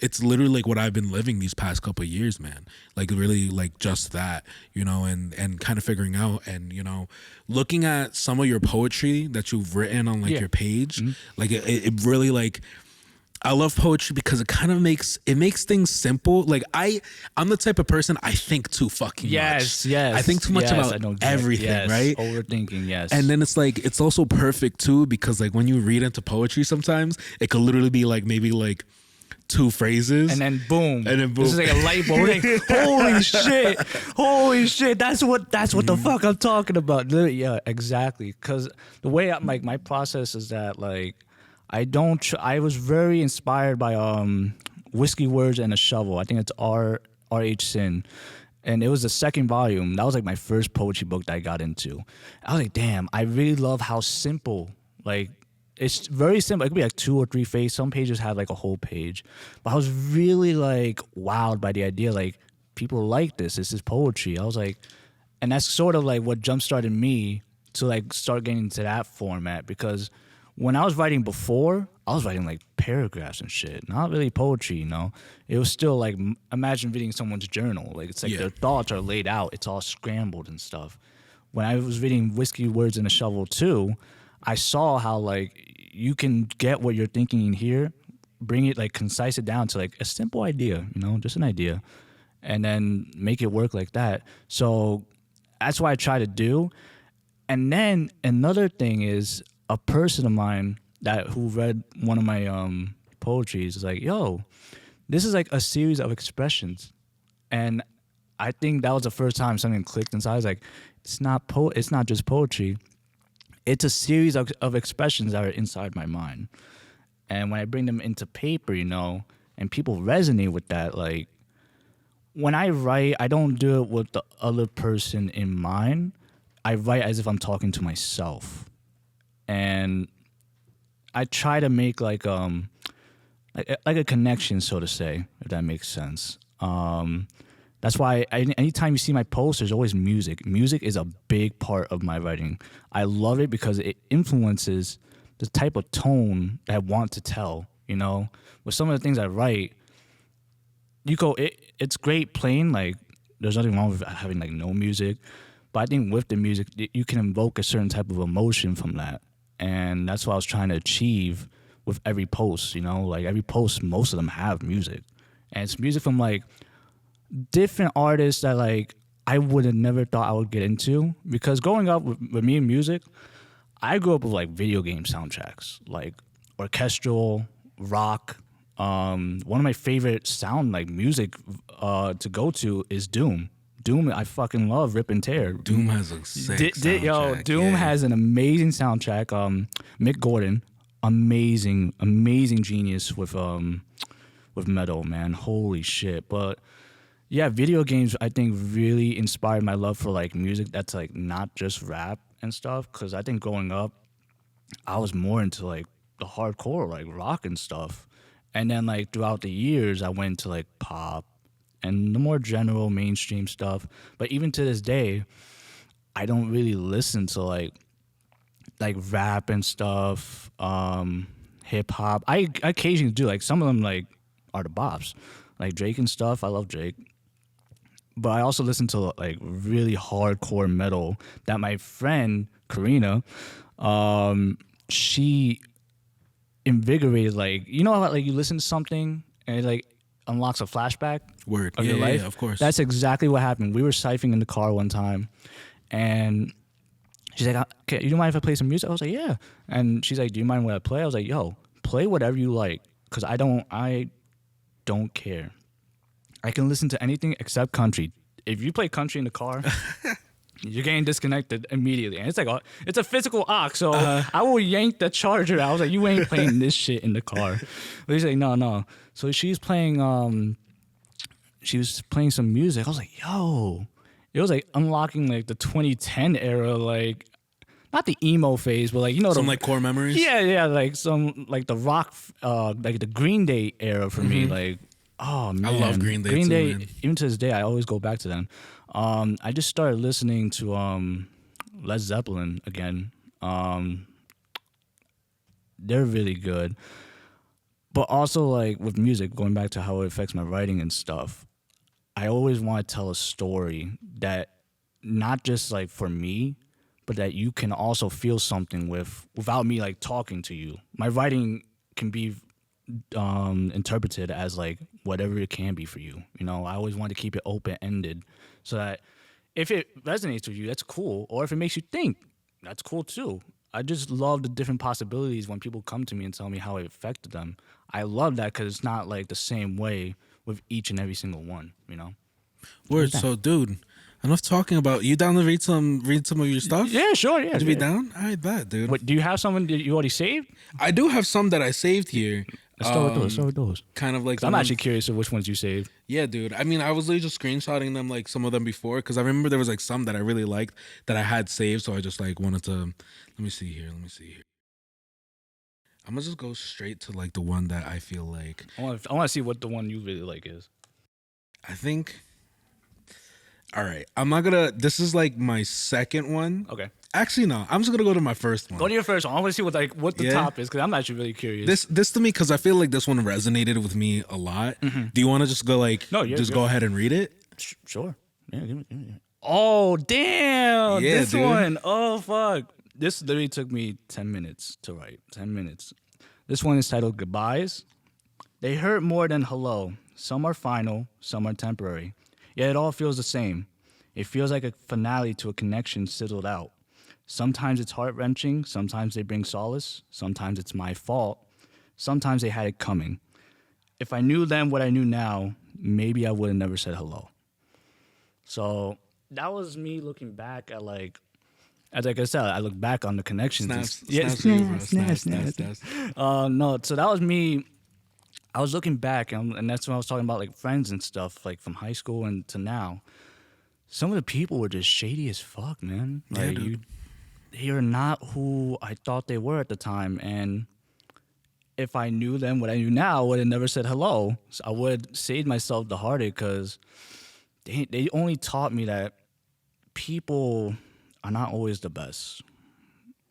It's literally like what I've been living these past couple of years, man. Like really like just that, you know, and kind of figuring out and, you know, looking at some of your poetry that you've written on like your page, like it really like, I love poetry because it kind of makes things simple. Like I'm the type of person, I think too fucking much. I think too much about everything, right? Overthinking, yes. And then it's like, it's also perfect too because like when you read into poetry sometimes, it could literally be like maybe like 2 phrases. And then boom. This is like a light bulb. Like, holy shit. That's what the fuck I'm talking about. Literally, yeah, exactly. Because the way like my process is that like, I was very inspired by Whiskey Words and a Shovel. I think it's R.H. Sin. And it was the second volume. That was like my first poetry book that I got into. I was like, damn, I really love how simple, like, it's very simple. It could be like 2 or 3 pages. Some pages have like a whole page. But I was really like wowed by the idea, like, people like this. This is poetry. I was like, and that's sort of like what jump-started me to like start getting into that format, because when I was writing before, I was writing like paragraphs and shit, not really poetry, you know. It was still like, imagine reading someone's journal. Like it's like their thoughts are laid out. It's all scrambled and stuff. When I was reading Whiskey Words and a Shovel too, I saw how like you can get what you're thinking in here, bring it, like concise it down to like a simple idea, you know, just an idea, and then make it work like that. So that's what I try to do. And then another thing is, a person of mine who read one of my poetries is like, yo, this is like a series of expressions. And I think that was the first time something clicked inside. I was like, it's not just poetry. It's a series of expressions that are inside my mind. And when I bring them into paper, you know, and people resonate with that, like, when I write, I don't do it with the other person in mind. I write as if I'm talking to myself, and I try to make like a connection, so to say, if that makes sense. That's why anytime you see my posts, there's always music. Music is a big part of my writing. I love it because it influences the type of tone that I want to tell. You know, with some of the things I write, it's great plain. Like, there's nothing wrong with having like no music, but I think with the music, you can invoke a certain type of emotion from that, and that's what I was trying to achieve with every post. You know, like every post, most of them have music, and it's music from like different artists that like I would have never thought I would get into, because growing up with me and music, I grew up with like video game soundtracks, like orchestral rock. One of my favorite sound like music to go to is Doom. Doom, I fucking love Rip and Tear. Doom has a sick soundtrack. Doom has an amazing soundtrack. Mick Gordon, amazing genius with metal, man. Holy shit. But yeah, video games I think really inspired my love for like music that's like not just rap and stuff. Because I think growing up, I was more into like the hardcore, like rock and stuff. And then like throughout the years, I went to like pop and the more general mainstream stuff. But even to this day, I don't really listen to like rap and stuff, hip hop. I occasionally do. Like some of them like are the bops, like Drake and stuff. I love Drake. But I also listen to like really hardcore metal that my friend Karina, she invigorated. Like, you know how like you listen to something and it like unlocks a flashback of your life? Yeah, of course. That's exactly what happened. We were siphoning in the car one time, and she's like, "Okay, you don't mind if I play some music?" I was like, "Yeah." And she's like, "Do you mind when I play?" I was like, "Yo, play whatever you like, because I don't care. I can listen to anything except country. If you play country in the car, you're getting disconnected immediately." And it's like it's a physical aux, so I will yank the charger. I was like, "You ain't playing this shit in the car." But he's like, "No." So she was playing some music. I was like, "Yo," it was like unlocking like the 2010 era, like not the emo phase, but like, you know, some like core memories. Yeah, like some like the rock, like the Green Day era for me, like. Oh man, I love Green Day too, man. Even to this day, I always go back to them. I just started listening to Led Zeppelin again. They're really good, but also like with music, going back to how it affects my writing and stuff. I always want to tell a story that not just like for me, but that you can also feel something with without me like talking to you. My writing can be interpreted as like whatever it can be for you. You know, I always want to keep it open-ended so that if it resonates with you, that's cool. Or if it makes you think, that's cool too. I just love the different possibilities when people come to me and tell me how it affected them. I love that because it's not like the same way with each and every single one, you know? Word. So, dude, enough talking about you. Down to read some of your stuff? Yeah, sure. Yeah, Would you be down? I bet, dude. What, do you have someone that you already saved? I do have some that I saved here. Let's start with those. Kind of like I'm actually curious of which ones you saved. Yeah, dude. I mean, I was literally just screenshotting them, like some of them before, because I remember there was like some that I really liked that I had saved. So I just like wanted to. Let me see here. I'm gonna just go straight to like the one that I feel like. I want to see what the one you really like is. I think. All right, I'm not gonna. This is like my second one. Okay. Actually, no. I'm just gonna go to my first one. Go to your first one. I want to see what the top is, because I'm actually really curious. This to me, because I feel like this one resonated with me a lot. Mm-hmm. Do you want to just go like? No, go ahead and read it. Sure. Yeah. Give me. Oh damn! Yeah, this dude. One. Oh fuck! This literally took me 10 minutes to write. 10 minutes. This one is titled "Goodbyes." They hurt more than hello. Some are final. Some are temporary. Yet it all feels the same. It feels like a finale to a connection sizzled out. Sometimes it's heart-wrenching, sometimes they bring solace, sometimes it's my fault, sometimes they had it coming. If I knew then what I knew now, maybe I would have never said hello. So that was me looking back at like I said, I look back on the connections. Snaps. No, so that was me. I was looking back, and that's when I was talking about like friends and stuff, like from high school and to now. some of the people were just shady as fuck, man. Yeah, Like dude. they are not who I thought they were at the time, and if I knew them, what I knew now, I would have never said hello. So I would saved myself the heartache because they only taught me that people are not always the best.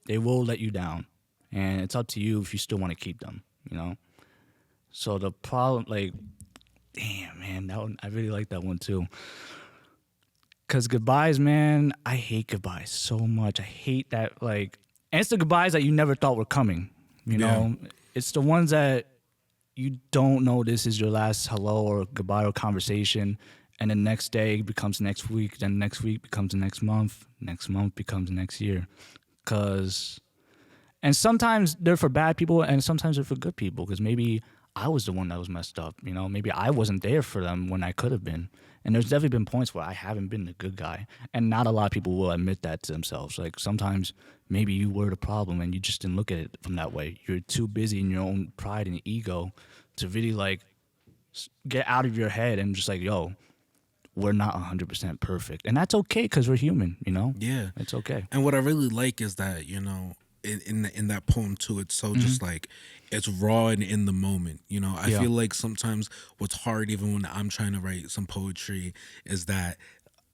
They will let you down, and it's up to you if you still want to keep them. You know. So the problem, like, damn man, that one I really like that one too. Cause goodbyes, man, I hate goodbyes so much. I hate that, like, and it's the goodbyes that you never thought were coming. You know, it's the ones that you don't know this is your last hello or goodbye or conversation, and the next day becomes next week, then next week becomes the next month becomes the next year. Cause, and sometimes they're for bad people, and sometimes they're for good people. Cause maybe I was the one that was messed up. You know, maybe I wasn't there for them when I could have been. And there's definitely been points where I haven't been the good guy. And not a lot of people will admit that to themselves. Like sometimes maybe you were the problem and you just didn't look at it from that way. You're too busy in your own pride and ego to really like get out of your head and just like, yo, we're not 100% perfect. And that's okay because we're human, you know? Yeah. It's okay. And what I really like is that, you know, in that poem too, it's so just like it's raw and in the moment. You know, I feel like sometimes what's hard, even when I'm trying to write some poetry, is that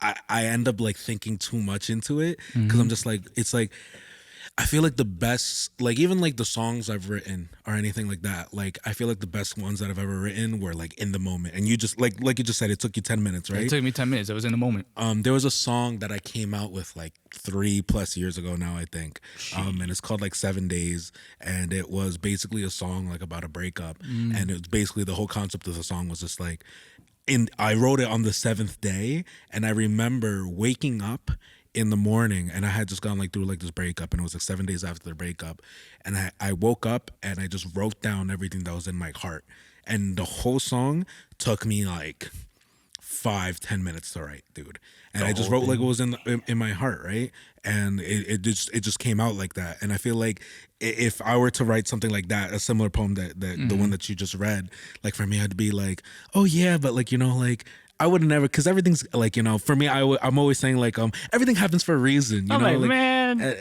I end up like thinking too much into it because I'm just like, it's like I feel like the best, like even like the songs I've written or anything like that, like I feel like the best ones that I've ever written were like in the moment. And you just like you just said, it took you 10 minutes, right? It took me 10 minutes. It was in the moment. There was a song that I came out with like 3+ years ago now, I think. And it's called like 7 Days. And it was basically a song like about a breakup. And it was basically the whole concept of the song was just like, I wrote it on the 7th day. And I remember waking up in the morning and I had just gone like through like this breakup and it was like 7 days after the breakup. And I woke up and I just wrote down everything that was in my heart. And the whole song took me like 5-10 minutes to write, dude. And I just wrote like what was in my heart, right? And it just came out like that. And I feel like if I were to write something like that, a similar poem that the one that you just read, like for me, I'd be like, oh yeah, but like, you know, like I would never, because everything's like, you know, for me, I'm always saying like, everything happens for a reason, you I'm know? like, Like, man,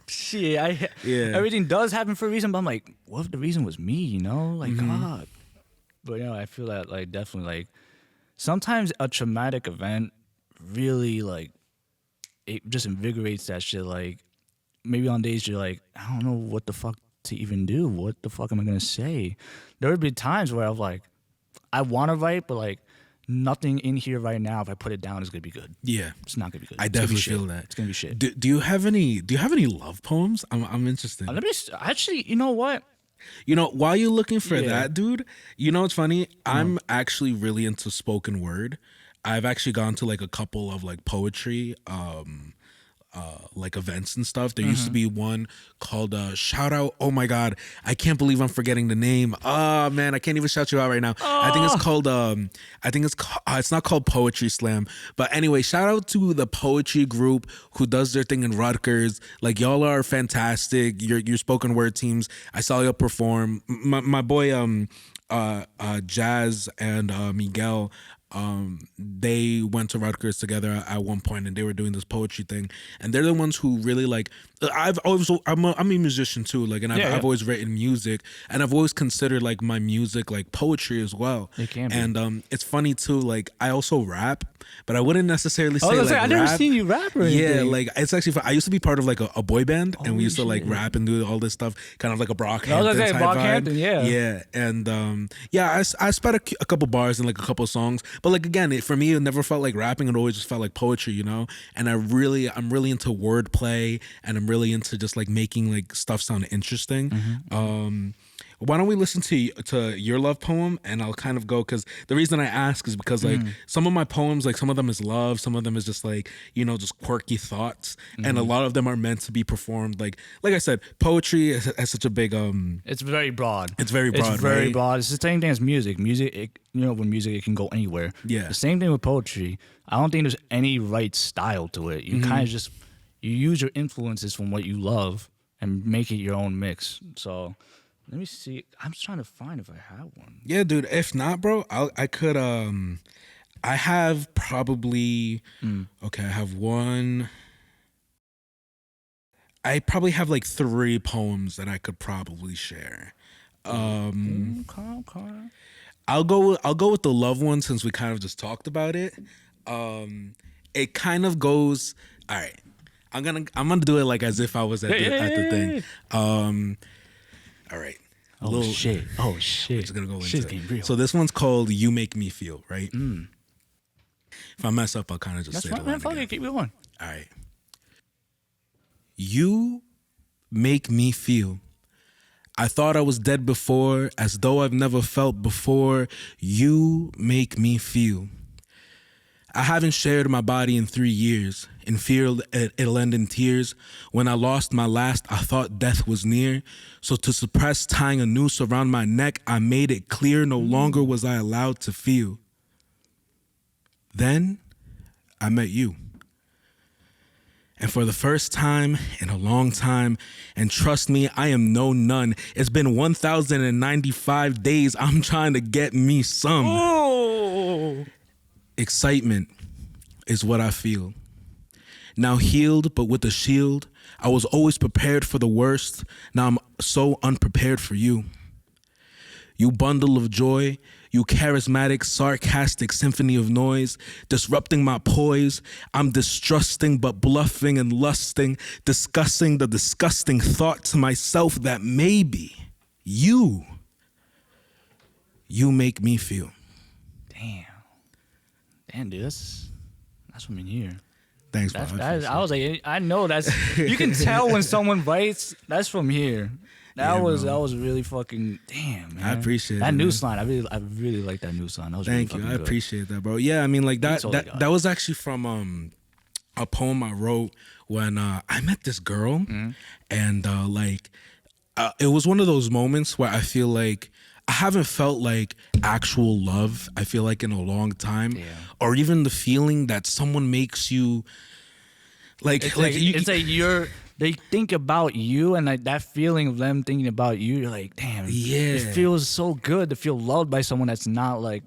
shit, everything does happen for a reason, but I'm like, what if the reason was me, you know? Like, God. But, you know, I feel that, like, definitely, like, sometimes a traumatic event really, like, it just invigorates that shit. Like, maybe on days you're like, I don't know what the fuck to even do. What the fuck am I going to say? There would be times where I'm like, I want to write, but, like, nothing in here right now, if I put it down, is gonna be good. yeah, It's not gonna be good. I It's gonna be definitely shit. feel that. It's gonna be shit. Do you have any love poems? I'm interested. Let me actually, you know what? You know, while you're looking for Yeah. that, dude, you know what's funny? I'm actually really into spoken word. I've actually gone to like a couple of like poetry like events and stuff. There used to be one called Shout Out. Oh my God, I can't believe I'm forgetting the name. Oh man, I can't even shout you out right now. I think it's called it's not called Poetry Slam. But anyway, shout out to the poetry group who does their thing in Rutgers. Like y'all are fantastic. Your spoken word teams. I saw y'all perform. My boy Jazz and Miguel, they went to Rutgers together at one point and they were doing this poetry thing, and they're the ones who really like, I'm a musician too, like, and I've always written music, and I've always considered like my music like poetry as well. It can be. And it's funny too, like I also rap, but I wouldn't necessarily say like I've never rap. seen you rap or Yeah, anything. like it's actually fun. I used to be part of like a boy band, and we used to like shit. rap and do all this stuff, kind of like a Brockhampton I was gonna say type vibe. Brockhampton, yeah. Yeah, and I spat a couple bars and like a couple songs, but like again, for me, it never felt like rapping. It always just felt like poetry, you know. And I'm really into wordplay, and I'm really into just like making like stuff sound interesting. Why don't we listen to your love poem, and I'll kind of go, because the reason I ask is because like some of my poems, like some of them is love, some of them is just like, you know, just quirky thoughts, and a lot of them are meant to be performed like I said, poetry has such a big It's very broad. It's very broad, It's very right? broad. It's the same thing as music. Music, you know, with music, it can go anywhere. Yeah. The same thing with poetry. I don't think there's any right style to it. You kind of just, you use your influences from what you love and make it your own mix. So let me see. I'm just trying to find if I have one. Yeah, dude. If not, bro, I I have probably okay. I have one. I probably have like 3 poems that I could probably share. Okay. I'll go with the love one since we kind of just talked about it. It kind of goes. All right. I'm gonna do it like as if I was at the thing. All right. Oh shit! We're just gonna go Shit's into getting it. real. So this one's called "You Make Me Feel." Right. If I mess up, I'll kind of just That's say right, the man. line Fuck again. it, keep going. All right. You make me feel. I thought I was dead before, as though I've never felt before. You make me feel. I haven't shared my body in 3 years. In fear it'll end in tears. When I lost my last, I thought death was near. So to suppress tying a noose around my neck, I made it clear no longer was I allowed to feel. Then I met you. And for the first time in a long time, and trust me, I am no nun. It's been 1,095 days. I'm trying to get me some. Oh, Excitement is what I feel. Now healed, but with a shield. I was always prepared for the worst. Now I'm so unprepared for you. You bundle of joy, you charismatic, sarcastic symphony of noise, disrupting my poise. I'm distrusting but bluffing and lusting, discussing the disgusting thought to myself that maybe you make me feel. damn, dude, that's from in here. Thanks, bro. I was like, I know that's. You can tell when someone writes. That's from here. That was really fucking damn, man. I appreciate that it, news line. I really like that news line. That was Thank really you. I fucking good. appreciate that, bro. Yeah, I mean, like that was actually from a poem I wrote when I met this girl, and it was one of those moments where I feel like I haven't felt like actual love. I feel like in a long time, or even the feeling that someone makes you like they think about you, and like that feeling of them thinking about you, you're like, damn, it feels so good to feel loved by someone that's not like,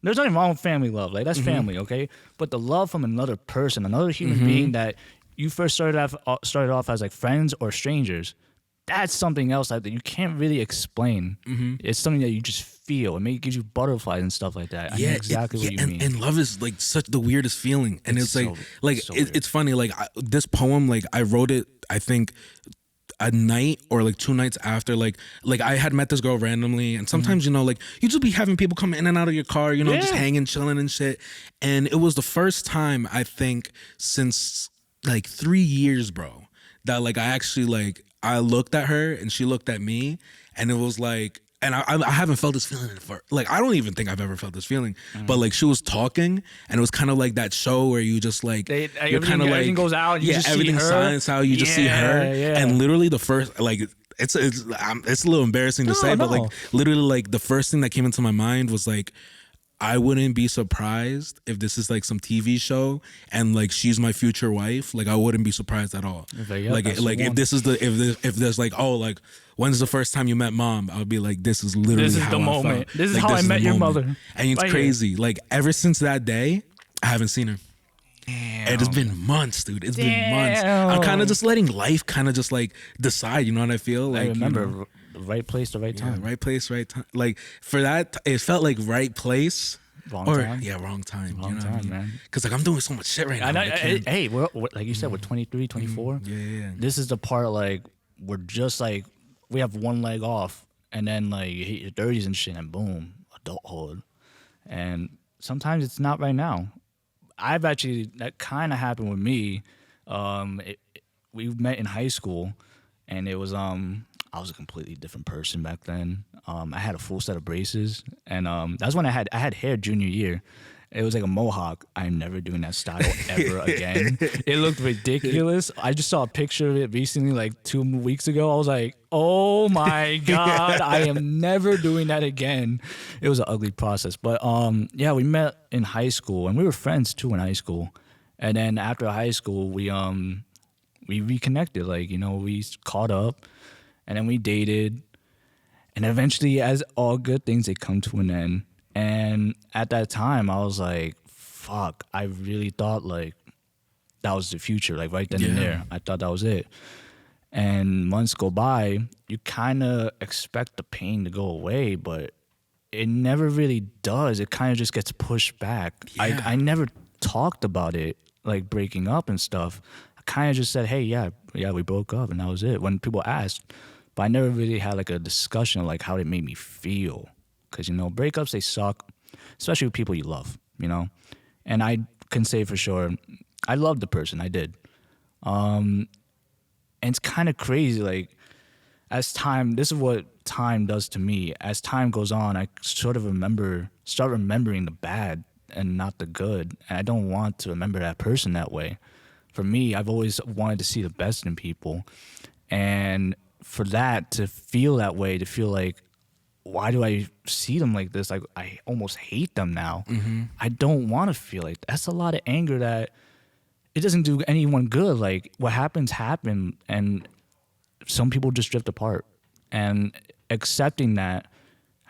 there's nothing wrong with family love, like that's family, okay? But the love from another person, another human being that you first started off as like friends or strangers, that's something else that you can't really explain. It's something that you just feel. It gives you butterflies and stuff like that. I know exactly what you mean. And love is like such the weirdest feeling, and it's so it's funny. Like this poem, like I wrote it, I think a night or like 2 nights after, like I had met this girl randomly, and sometimes like you just be having people come in and out of your car, just hanging, chilling and shit. And it was the first time I think since like 3 years, bro, that like I actually like. I looked at her and she looked at me, and it was like, and I haven't felt this feeling for like, I don't even think I've ever felt this feeling, but like she was talking, and it was kind of like that show where you just like, you're kind of like, everything goes out, you just everything see her. silence out, you just see her, and literally the first, like, it's a little embarrassing to say, but like literally like the first thing that came into my mind was like, I wouldn't be surprised if this is like some TV show and like she's my future wife. Like I wouldn't be surprised at all. Like if this is if there's like, oh, like when's the first time you met mom? I'll be like, this is literally how the I moment. felt. This is like, how I met your mother. And it's crazy. Like ever since that day, I haven't seen her. Damn. And it's been months, dude. It's been months. I'm kind of just letting life kind of just like decide. You know what I feel? Like I remember. The right place, the right time. Right place, right time. Like for that, it felt like right place. Wrong time. Yeah, wrong time. Wrong time, I mean? Man. Because like I'm doing so much shit right now. I know, hey, we're, like you said, we're 23, 24. Yeah. This is the part like we're just like we have one leg off, and then like you hit your 30s and shit, and boom, adulthood. And sometimes it's not right now. That kind of happened with me. We met in high school, and it was I was a completely different person back then. I had a full set of braces, and that's when I had hair junior year. It was like a mohawk. I'm never doing that style ever again. It looked ridiculous. I just saw a picture of it recently, like 2 weeks ago. I was like, oh my God, I am never doing that again. It was an ugly process. But yeah, we met in high school, and we were friends too in high school. And then after high school, we reconnected. Like, we caught up, and then we dated. And eventually, as all good things, they come to an end. And at that time, I was like, fuck, I really thought like that was the future, like right then and there. I thought that was it. And months go by, you kind of expect the pain to go away, but it never really does. It kind of just gets pushed back. Yeah. I never talked about it, like breaking up and stuff. I kind of just said, hey, yeah, we broke up, and that was it. When people asked, but I never really had like a discussion of like how it made me feel. Because, you know, breakups, they suck, especially with people you love, you know? And I can say for sure, I loved the person, I did. And it's kind of crazy, like, as time, this is what time does to me. As time goes on, I sort of start remembering the bad and not the good. And I don't want to remember that person that way. For me, I've always wanted to see the best in people. And for that to feel that way, to feel like, why do I see them like this? Like, I almost hate them now. I don't want to feel like that. That's a lot of anger that it doesn't do anyone good. Like, what happens, and some people just drift apart. And accepting that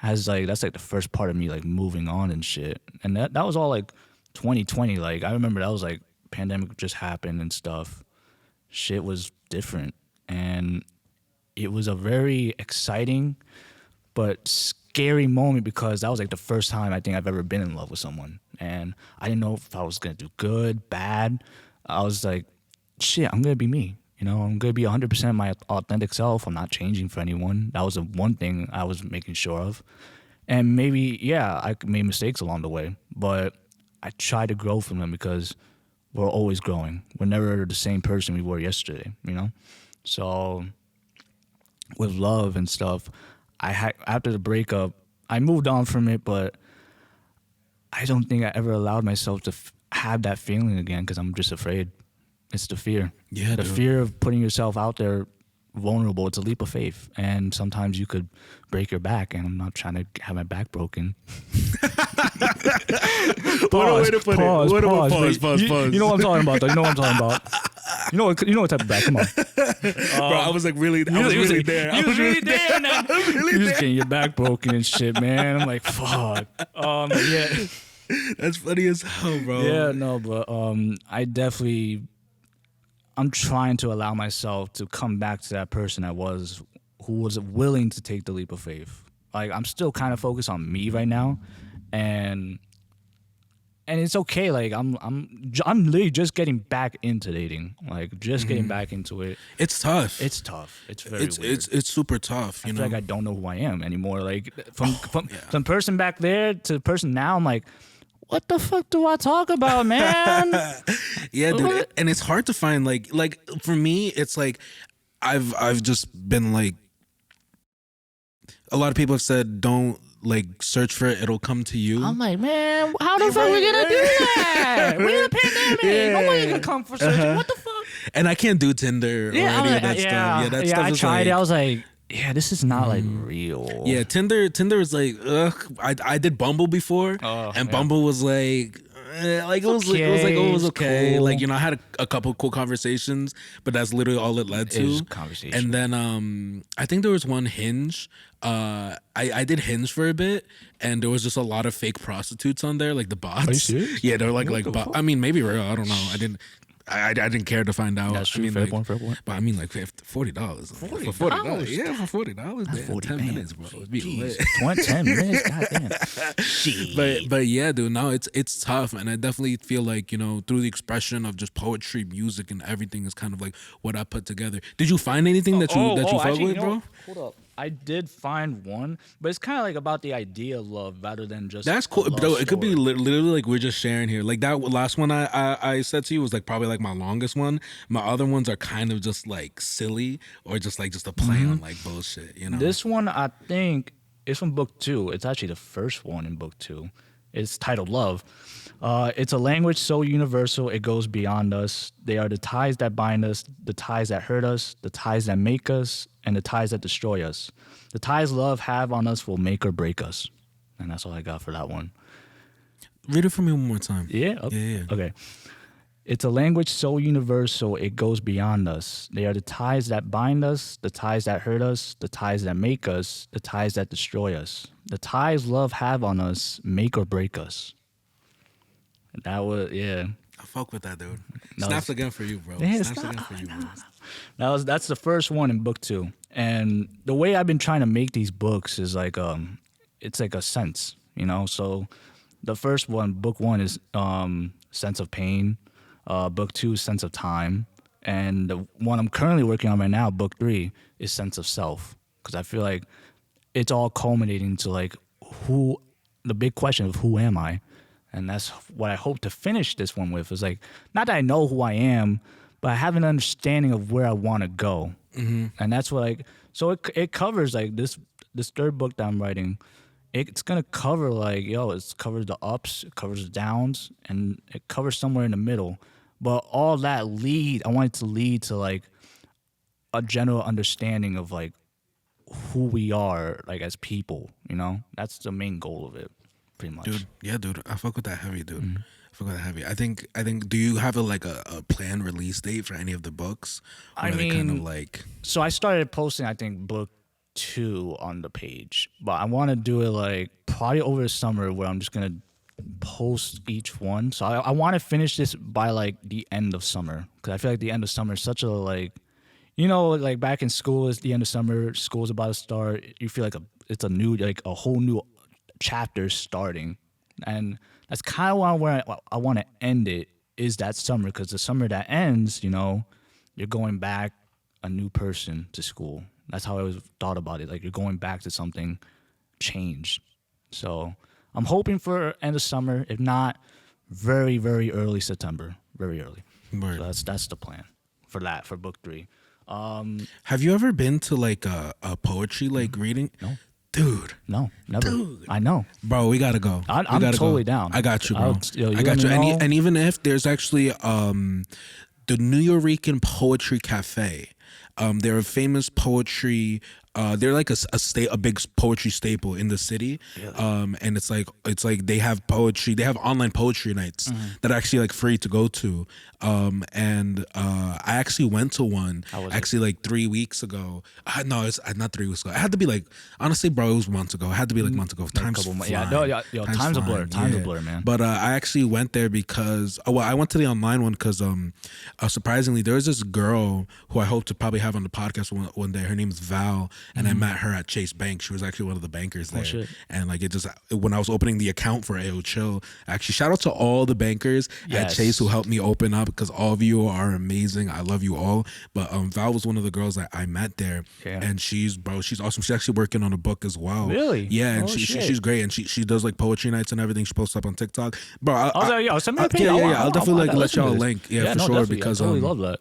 that's like the first part of me like moving on and shit. And that was all like 2020. Like, I remember that was like pandemic just happened and stuff. Shit was different. And it was a very exciting but scary moment because that was like the first time I think I've ever been in love with someone. And I didn't know if I was going to do good, bad. I was like, shit, I'm going to be me. You know, I'm going to be 100% my authentic self. I'm not changing for anyone. That was the one thing I was making sure of. And maybe, yeah, I made mistakes along the way, but I try to grow from them because we're always growing. We're never the same person we were yesterday, you know? So with love and stuff, after the breakup, I moved on from it, but I don't think I ever allowed myself to have that feeling again because I'm just afraid. It's the fear. Yeah, the dude. fear of putting yourself out there vulnerable. It's a leap of faith, and sometimes you could break your back, and I'm not trying to have my back broken. What a way to put it. Pause. You know what I'm talking about, though. You know what I'm talking about. You know what type of back. Come on. Bro, I was like really, I was really there. You was really there, and then you just getting your back broken and shit, man. I'm like, fuck. Yeah. That's funny as hell, bro. Yeah, no, but I'm trying to allow myself to come back to that person who was willing to take the leap of faith. Like, I'm still kind of focused on me right now, and it's okay. Like, I'm literally just getting back into dating. Like, just getting back into it. It's tough. It's tough. It's very weird. It's super tough. I feel like I don't know who I am anymore. Like, from person back there to the person now, I'm like, what the fuck do I talk about, man? Yeah, dude. And it's hard to find like for me, it's like I've just been like, a lot of people have said don't like search for it, it'll come to you. I'm like, man, how the fuck we gonna do that? We're in a pandemic. Yeah. Nobody's gonna come for searching. What the fuck? And I can't do Tinder or any of that stuff. Yeah, that stuff I is tried like, it. I was like, yeah, this is not like real. yeah, Tinder is like, ugh. I did Bumble before, and Bumble was like, it was okay. Cool. Like, you know, I had a couple cool conversations, but that's literally all it led to. It was conversation. And then I think there was one Hinge. I did Hinge for a bit, and there was just a lot of fake prostitutes on there, like the bots. Are you serious? Yeah, they're like I mean, maybe real. I don't know. I didn't care to find out. That's true. I mean, Fair like, point. But I mean, like $40. For $40, yeah, for $40, 40 10 minutes, bro. It'd be lit. 10 minutes, goddamn. Shit. But yeah, dude, now it's tough, and I definitely feel like, you know, through the expression of just poetry, music, and everything is kind of like what I put together. Did you find anything that you fuck actually, with, bro? Hold up. I did find one, but it's kind of like about the idea of love rather than just That's cool, a love bro. It could be story. literally like we're just sharing here. Like that last one I said to you was like probably like my longest one. My other ones are kind of just like silly or just a play on like bullshit, you know. This one, I think, is from book 2. It's actually the first one in book 2. It's titled Love. It's a language so universal it goes beyond us. They are the ties that bind us, the ties that hurt us, the ties that make us, and the ties that destroy us. The ties love have on us will make or break us. And that's all I got for that one. Read it for me one more time. Yeah? Yeah. Okay. It's a language so universal it goes beyond us. They are the ties that bind us, the ties that hurt us, the ties that make us, the ties that destroy us. The ties love have on us make or break us. That was I fuck with that, dude. No, Snaps again for you, bro. Yeah, Snaps again for you, bro. that's the first one in book 2. And the way I've been trying to make these books is like it's like a sense, you know. So the first one, book 1 is sense of pain. Book 2 is sense of time, and the one I'm currently working on right now, book 3, is sense of self. Because I feel like it's all culminating to like the big question of who am I, and that's what I hope to finish this one with. Is like not that I know who I am, but I have an understanding of where I want to go, and that's what like. So it covers like this third book that I'm writing. It's gonna cover like it covers the ups, it covers the downs, and it covers somewhere in the middle. But all that I want it to lead to like a general understanding of like who we are like as people. You know, that's the main goal of it, pretty much. Dude, yeah, dude. I fuck with that heavy, dude. I fuck with that heavy. I think. Do you have a planned release date for any of the books? Or I are they mean, kind of like. So I started posting, I think, book 2 on the page, but I want to do it like probably over the summer, where I'm just gonna post each one. So I want to finish this by like the end of summer, because I feel like the end of summer is such a like, you know, like back in school, it's the end of summer, school's about to start. You feel like it's a new, like a whole new chapter starting, and that's kind of where I want to end it, is that summer, because the summer that ends, you know, you're going back a new person to school. That's how I always thought about it. Like you're going back to something changed. So I'm hoping for end of summer. If not, very, very early September. Very early. Word. So that's the plan for book 3. Have you ever been to like a poetry like reading? No. Dude. No, never. Dude. I know. Bro, we gotta go. I'm We gotta totally go. down. I got you, bro. You I got let you. me know. And even if there's actually the Nuyorican Poetry Cafe. They're a famous poetry. They're like a big poetry staple in the city. Really? And it's like they have poetry. They have online poetry nights that are actually like free to go to. And I actually went to one actually like 3 weeks ago. No, it's not 3 weeks ago. It had to be like, honestly, bro, it was months ago. It had to be like months ago. Time's flying. Time's a blur. Time's a blur, man. But I actually went there because I went to the online one because surprisingly there was this girl who I hope to probably have on the podcast one day. Her name is Val, and I met her at Chase Bank. She was actually one of the bankers there. Shit. And like when I was opening the account for AO Chill, actually shout out to all the bankers at Chase who helped me open up, because all of you are amazing. I love you all. But Val was one of the girls that I met there, and she's awesome. She's actually working on a book as well. Really? Yeah, and she's great, and she does like poetry nights and everything. She posts up on TikTok, bro. Send me a page. I'll definitely like let y'all a link. Yeah, for sure. Because I totally love that.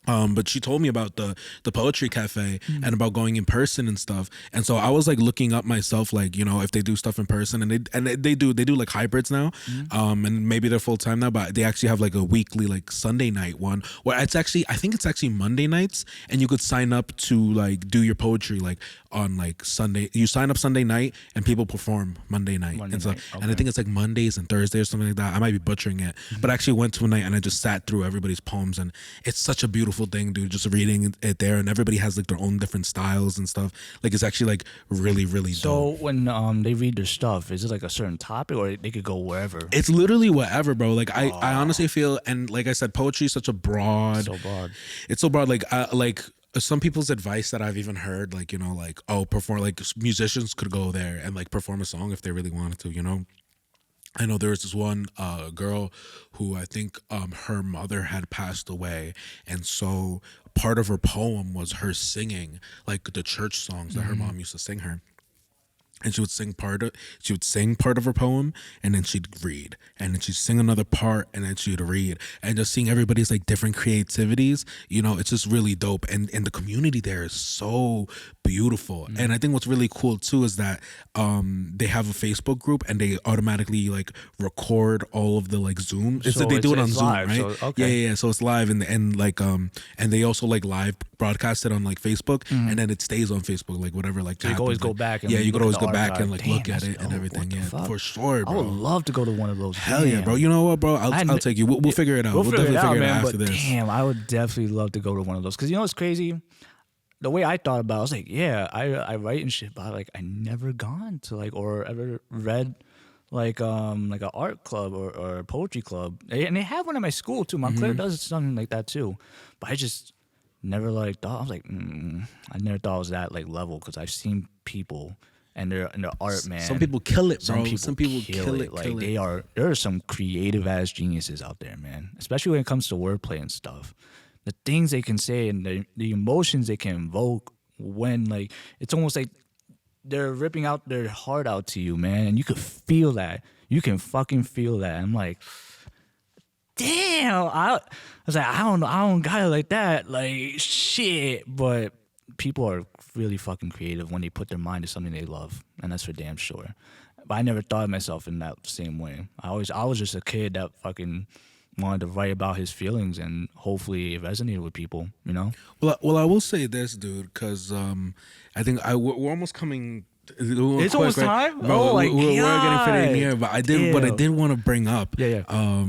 But she told me about the poetry cafe and about going in person and stuff. And so I was like looking up myself, like, you know, if they do stuff in person, and they do like hybrids now. And maybe they're full time now, but they actually have like a weekly like Sunday night one where I think it's actually Monday nights, and you could sign up to like do your poetry like on like Sunday. You sign up Sunday night and people perform Monday night. And I think it's like Mondays and Thursdays or something like that. I might be butchering it, but I actually went to a night and I just sat through everybody's poems, and it's such a beautiful thing, dude, just reading it there, and everybody has like their own different styles and stuff. Like it's actually like really, really dope. So when they read their stuff, is it like a certain topic, or they could go wherever? It's literally whatever, bro. Like I honestly feel, and like I said, poetry is such a broad. So broad. It's so broad. Like some people's advice that I've even heard, like, you know, like, perform, like musicians could go there and like perform a song if they really wanted to, you know. I know there was this one girl who I think her mother had passed away, and so part of her poem was her singing like the church songs that her mom used to sing her. And she would sing part of her poem, and then she'd read, and then she'd sing another part, and then she'd read, and just seeing everybody's like different creativities, you know, it's just really dope. And the community there is so beautiful. And I think what's really cool too is that they have a Facebook group, and they automatically like record all of the like Zoom. They do it on Zoom, live, right? So, okay. Yeah. So it's live, and like and they also like live broadcast it on like Facebook, and then it stays on Facebook, like whatever, like So you can always go back. And you could always go back archive. and like look at it and everything. Yeah, for sure, bro. I would love to go to one of those. Hell yeah, bro. You know what, bro? I'll take you. We'll figure it out. We'll definitely figure it out after this. Damn, I would definitely love to go to one of those, because you know what's crazy? The way I thought about it, I was like, yeah, I write and shit, but like I never gone to like or ever read like an art club or a poetry club, and they have one at my school too. Montclair does something like that too, but I just never like thought. I was like, I never thought it was that like level because I've seen people and their art, man. Some people kill it, bro. Some people kill it. Like there are some creative ass geniuses out there, man. Especially when it comes to wordplay and stuff. The things they can say and the emotions they can invoke when like it's almost like they're ripping out their heart out to you, man, and you can feel that. You can fucking feel that. I'm like, damn. I was like, I don't got it like that. Like shit. But people are really fucking creative when they put their mind to something they love, and that's for damn sure. But I never thought of myself in that same way. I was just a kid that fucking wanted to write about his feelings, and hopefully it resonated with people, you know? Well, I will say this, dude, because I think we're almost coming. It's almost time. Bro, oh my we're God. getting pretty near, but I did want to bring up. Yeah.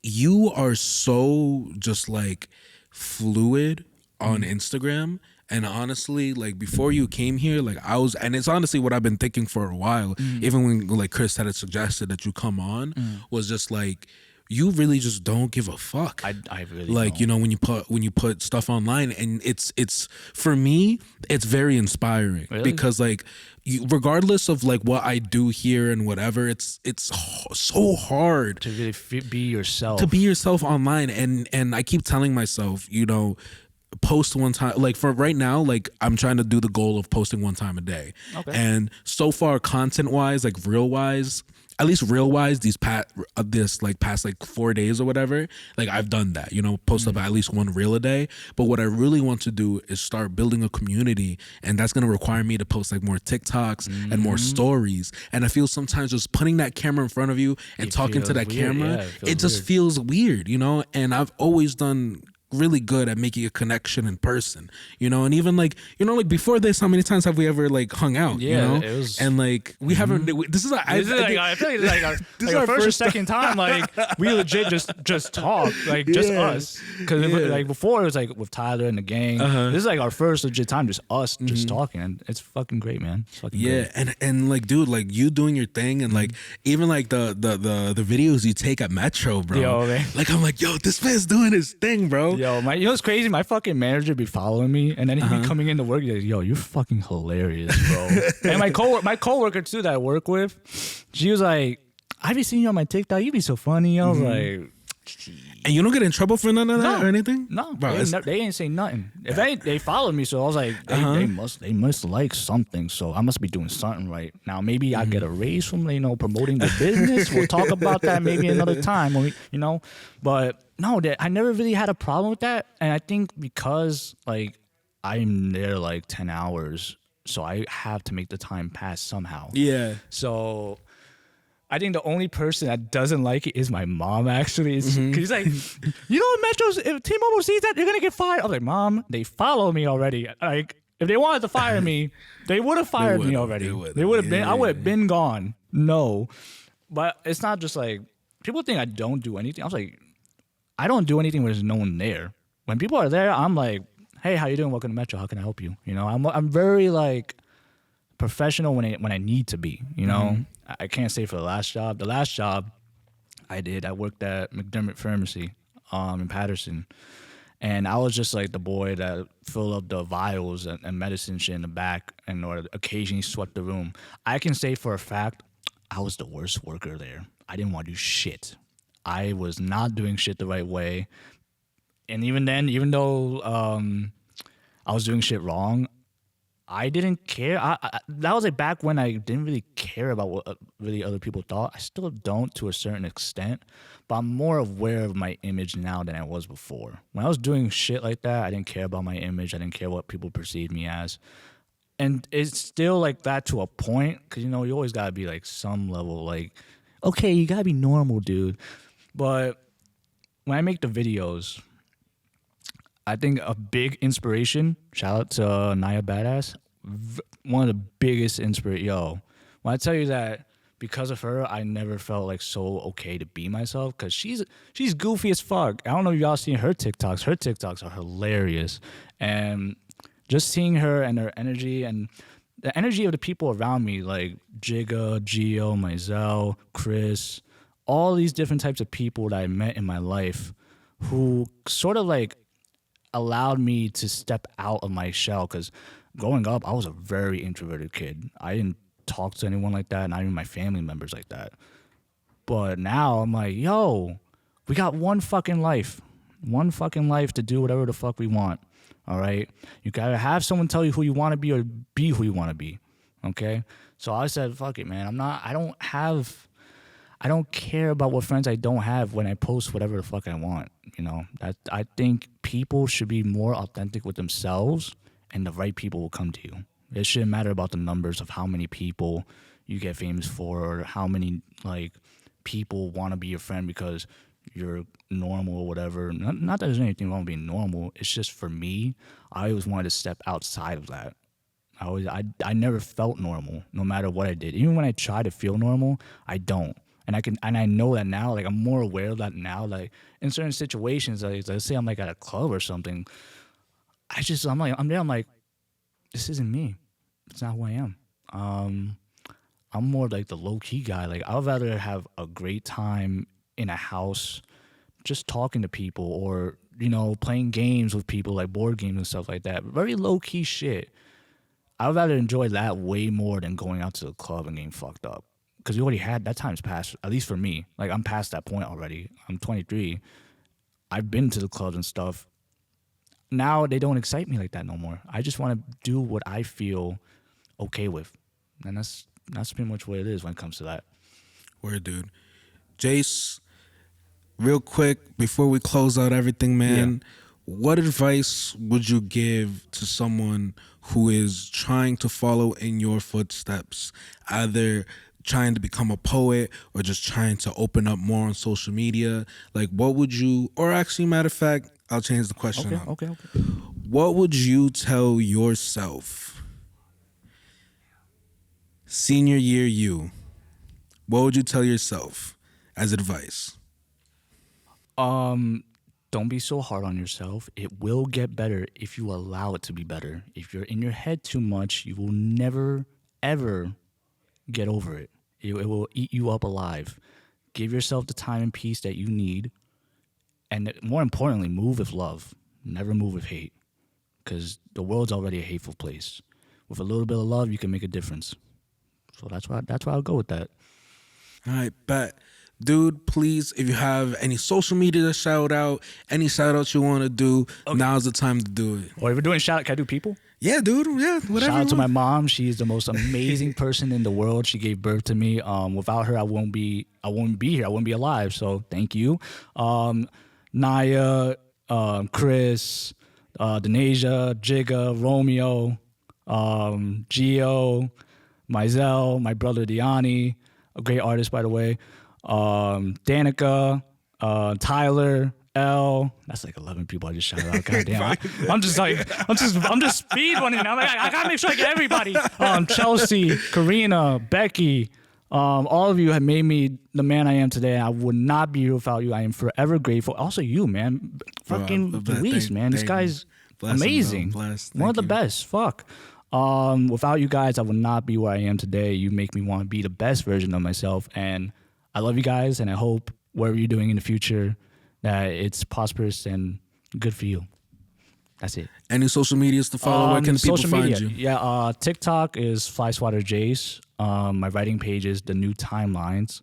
You are so just like fluid on Instagram. And honestly, like before you came here, like and it's honestly what I've been thinking for a while. Even when like Chris had suggested that you come on, was just like you really just don't give a fuck. I really like don't. you know when you put stuff online, and it's for me it's very inspiring because like regardless of like what I do here and whatever, it's so hard to really be yourself online, and I keep telling myself, you know, post one time. Like for right now, like I'm trying to do the goal of posting one time a day. Okay. And so far, content wise, like real wise, these past like 4 days or whatever, like I've done that, you know, post up at least one reel a day. But what I really want to do is start building a community, and that's going to require me to post like more TikToks and more stories. And I feel sometimes just putting that camera in front of you and talking to that camera, it just feels weird, you know. And I've always done really good at making a connection in person, you know. And even like, you know, like before this, how many times have we ever like hung out? You know, it was, and like we haven't. This is like, I feel like it's like our, this is our first or second time. Like we legit just talk, like just us. Because like before it was like with Tyler and the gang. This is like our first legit time, just us, just talking, and it's fucking great, man. It's fucking great. and like, dude, like you doing your thing, and like even like the videos you take at Metro, bro. Yo, man. Like I'm like, yo, this man's doing his thing, bro. Yo, you know what's crazy? My fucking manager be following me, and then he'd be coming into work. He's like, yo, you're fucking hilarious, bro. And my coworker too that I work with, she was like, I be seeing you on my TikTok. You be so funny. I was like, and you don't get in trouble for none of that or anything? No, bro. They ain't say nothing. If they followed me, so I was like, they must like something. So I must be doing something right. Now maybe I get a raise from promoting the business. We'll talk about that maybe another time when we, But no, I never really had a problem with that, and I think because like I'm there like 10 hours, so I have to make the time pass somehow. Yeah. So I think the only person that doesn't like it is my mom, actually. Because he's like, if T-Mobile sees that, you're going to get fired. I was like, Mom, they follow me already. Like, if they wanted to fire me, they would have fired me already. They would have been, I would have been gone. No. But it's not just like, people think I don't do anything. I was like, I don't do anything when there's no one there. When people are there, I'm like, hey, how you doing? Welcome to Metro. How can I help you? I'm very like professional when I need to be, I can't say for the last job. The last job I worked at McDermott Pharmacy in Patterson. And I was just like the boy that filled up the vials and medicine shit in the back and or occasionally swept the room. I can say for a fact, I was the worst worker there. I didn't want to do shit. I was not doing shit the right way. And even then, even though I was doing shit wrong, I didn't care. That was like back when I didn't really care about what really other people thought. I still don't to a certain extent, but I'm more aware of my image now than I was before. When I was doing shit like that, I didn't care about my image. I didn't care what people perceived me as. And it's still like that to a point, because, you always got to be like some level like, okay, you got to be normal, dude. But when I make the videos, I think a big inspiration, shout out to Naya Badass, one of the biggest inspiration. Yo, when I tell you that because of her, I never felt like so okay to be myself, because she's goofy as fuck. I don't know if y'all seen her TikToks. Her TikToks are hilarious. And just seeing her and her energy and the energy of the people around me, like Jigga, Gio, Mizell, Chris, all these different types of people that I met in my life who sort of like allowed me to step out of my shell. Because growing up, I was a very introverted kid. I didn't talk to anyone like that, not even my family members like that. But now I'm like, yo, we got one fucking life to do whatever the fuck we want. All right, you gotta have someone tell you who you want to be or be who you want to be. Okay, so I said, fuck it, man. I don't care about what friends I don't have when I post whatever the fuck I want. You know, that I think people should be more authentic with themselves, and the right people will come to you. It shouldn't matter about the numbers of how many people you get famous for or how many like people want to be your friend because you're normal or whatever. Not that there's anything wrong with being normal. It's just for me, I always wanted to step outside of that. I never felt normal, no matter what I did. Even when I try to feel normal, I don't. And I know that now. Like, I'm more aware of that now. Like, in certain situations, like, let's say I'm like at a club or something. I'm there. I'm like, this isn't me. It's not who I am. I'm more like the low key guy. Like, I'd rather have a great time in a house just talking to people or, you know, playing games with people, like board games and stuff like that. Very low key shit. I would rather enjoy that way more than going out to the club and getting fucked up. Because we already had, that time's passed, at least for me. Like, I'm past that point already. I'm 23. I've been to the clubs and stuff. Now they don't excite me like that no more. I just want to do what I feel okay with. And that's pretty much what it is when it comes to that. Word, dude. Jace, real quick, before we close out everything, man, what advice would you give to someone who is trying to follow in your footsteps, either trying to become a poet or just trying to open up more on social media? Like, what would you, or actually, matter of fact, I'll change the question up. Okay. What would you tell yourself, senior year you? What would you tell yourself as advice? Don't be so hard on yourself. It will get better if you allow it to be better. If you're in your head too much, you will never, ever get over it. It will eat you up alive. Give yourself the time and peace that you need. And more importantly, move with love. Never move with hate. Because the world's already a hateful place. With a little bit of love, you can make a difference. So that's why I'll go with that. All right, bet. Dude, please, if you have any social media to shout out, any shout outs you want to do, now's the time to do it. Or if we're doing shout out, can I do people? Yeah, dude. Yeah, whatever. Shout out to my mom. She's the most amazing person in the world. She gave birth to me. Without her, I won't be here. I wouldn't be alive. So thank you. Naya, Chris, Denasia, Jigga, Romeo, Gio, Mizell, my brother Diani, a great artist, by the way. Danica, Tyler, L. That's like 11 people I just shouted out. Goddamn. I'm just speed running. I'm like, I gotta make sure I get everybody. Chelsea, Karina, Becky, all of you have made me the man I am today. I would not be here without you. I am forever grateful. Also, you, man. Fucking Luis, man. This guy's amazing. One of the best. Fuck. Without you guys, I would not be where I am today. You make me want to be the best version of myself. And I love you guys, and I hope whatever you're doing in the future, that it's prosperous and good for you. That's it. Any social medias to follow? Where can people find you? Yeah, TikTok is FlyswatterJace. My writing page is The New Timelines.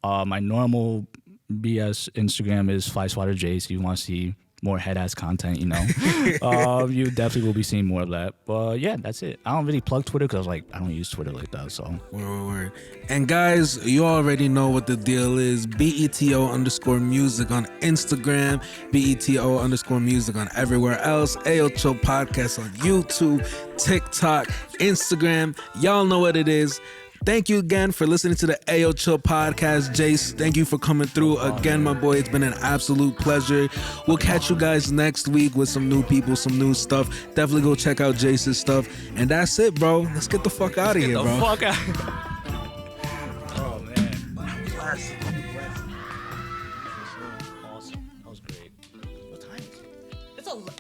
My normal BS Instagram is FlyswatterJace. You want to see more head-ass content, you know. You definitely will be seeing more of that. But yeah, that's it. I don't really plug Twitter because I don't use Twitter like that. So. Word. And guys, you already know what the deal is. BETO_music on Instagram. BETO_music on everywhere else. AOCHO Podcast on YouTube, TikTok, Instagram. Y'all know what it is. Thank you again for listening to the AO Chill Podcast. Jace, thank you for coming through again, my boy. It's been an absolute pleasure. We'll catch you guys next week with some new people, some new stuff. Definitely go check out Jace's stuff. And that's it, bro. Let's get the fuck out of here, bro. Fuck out. Oh, man. Awesome. That was great. What time is it? It's 11.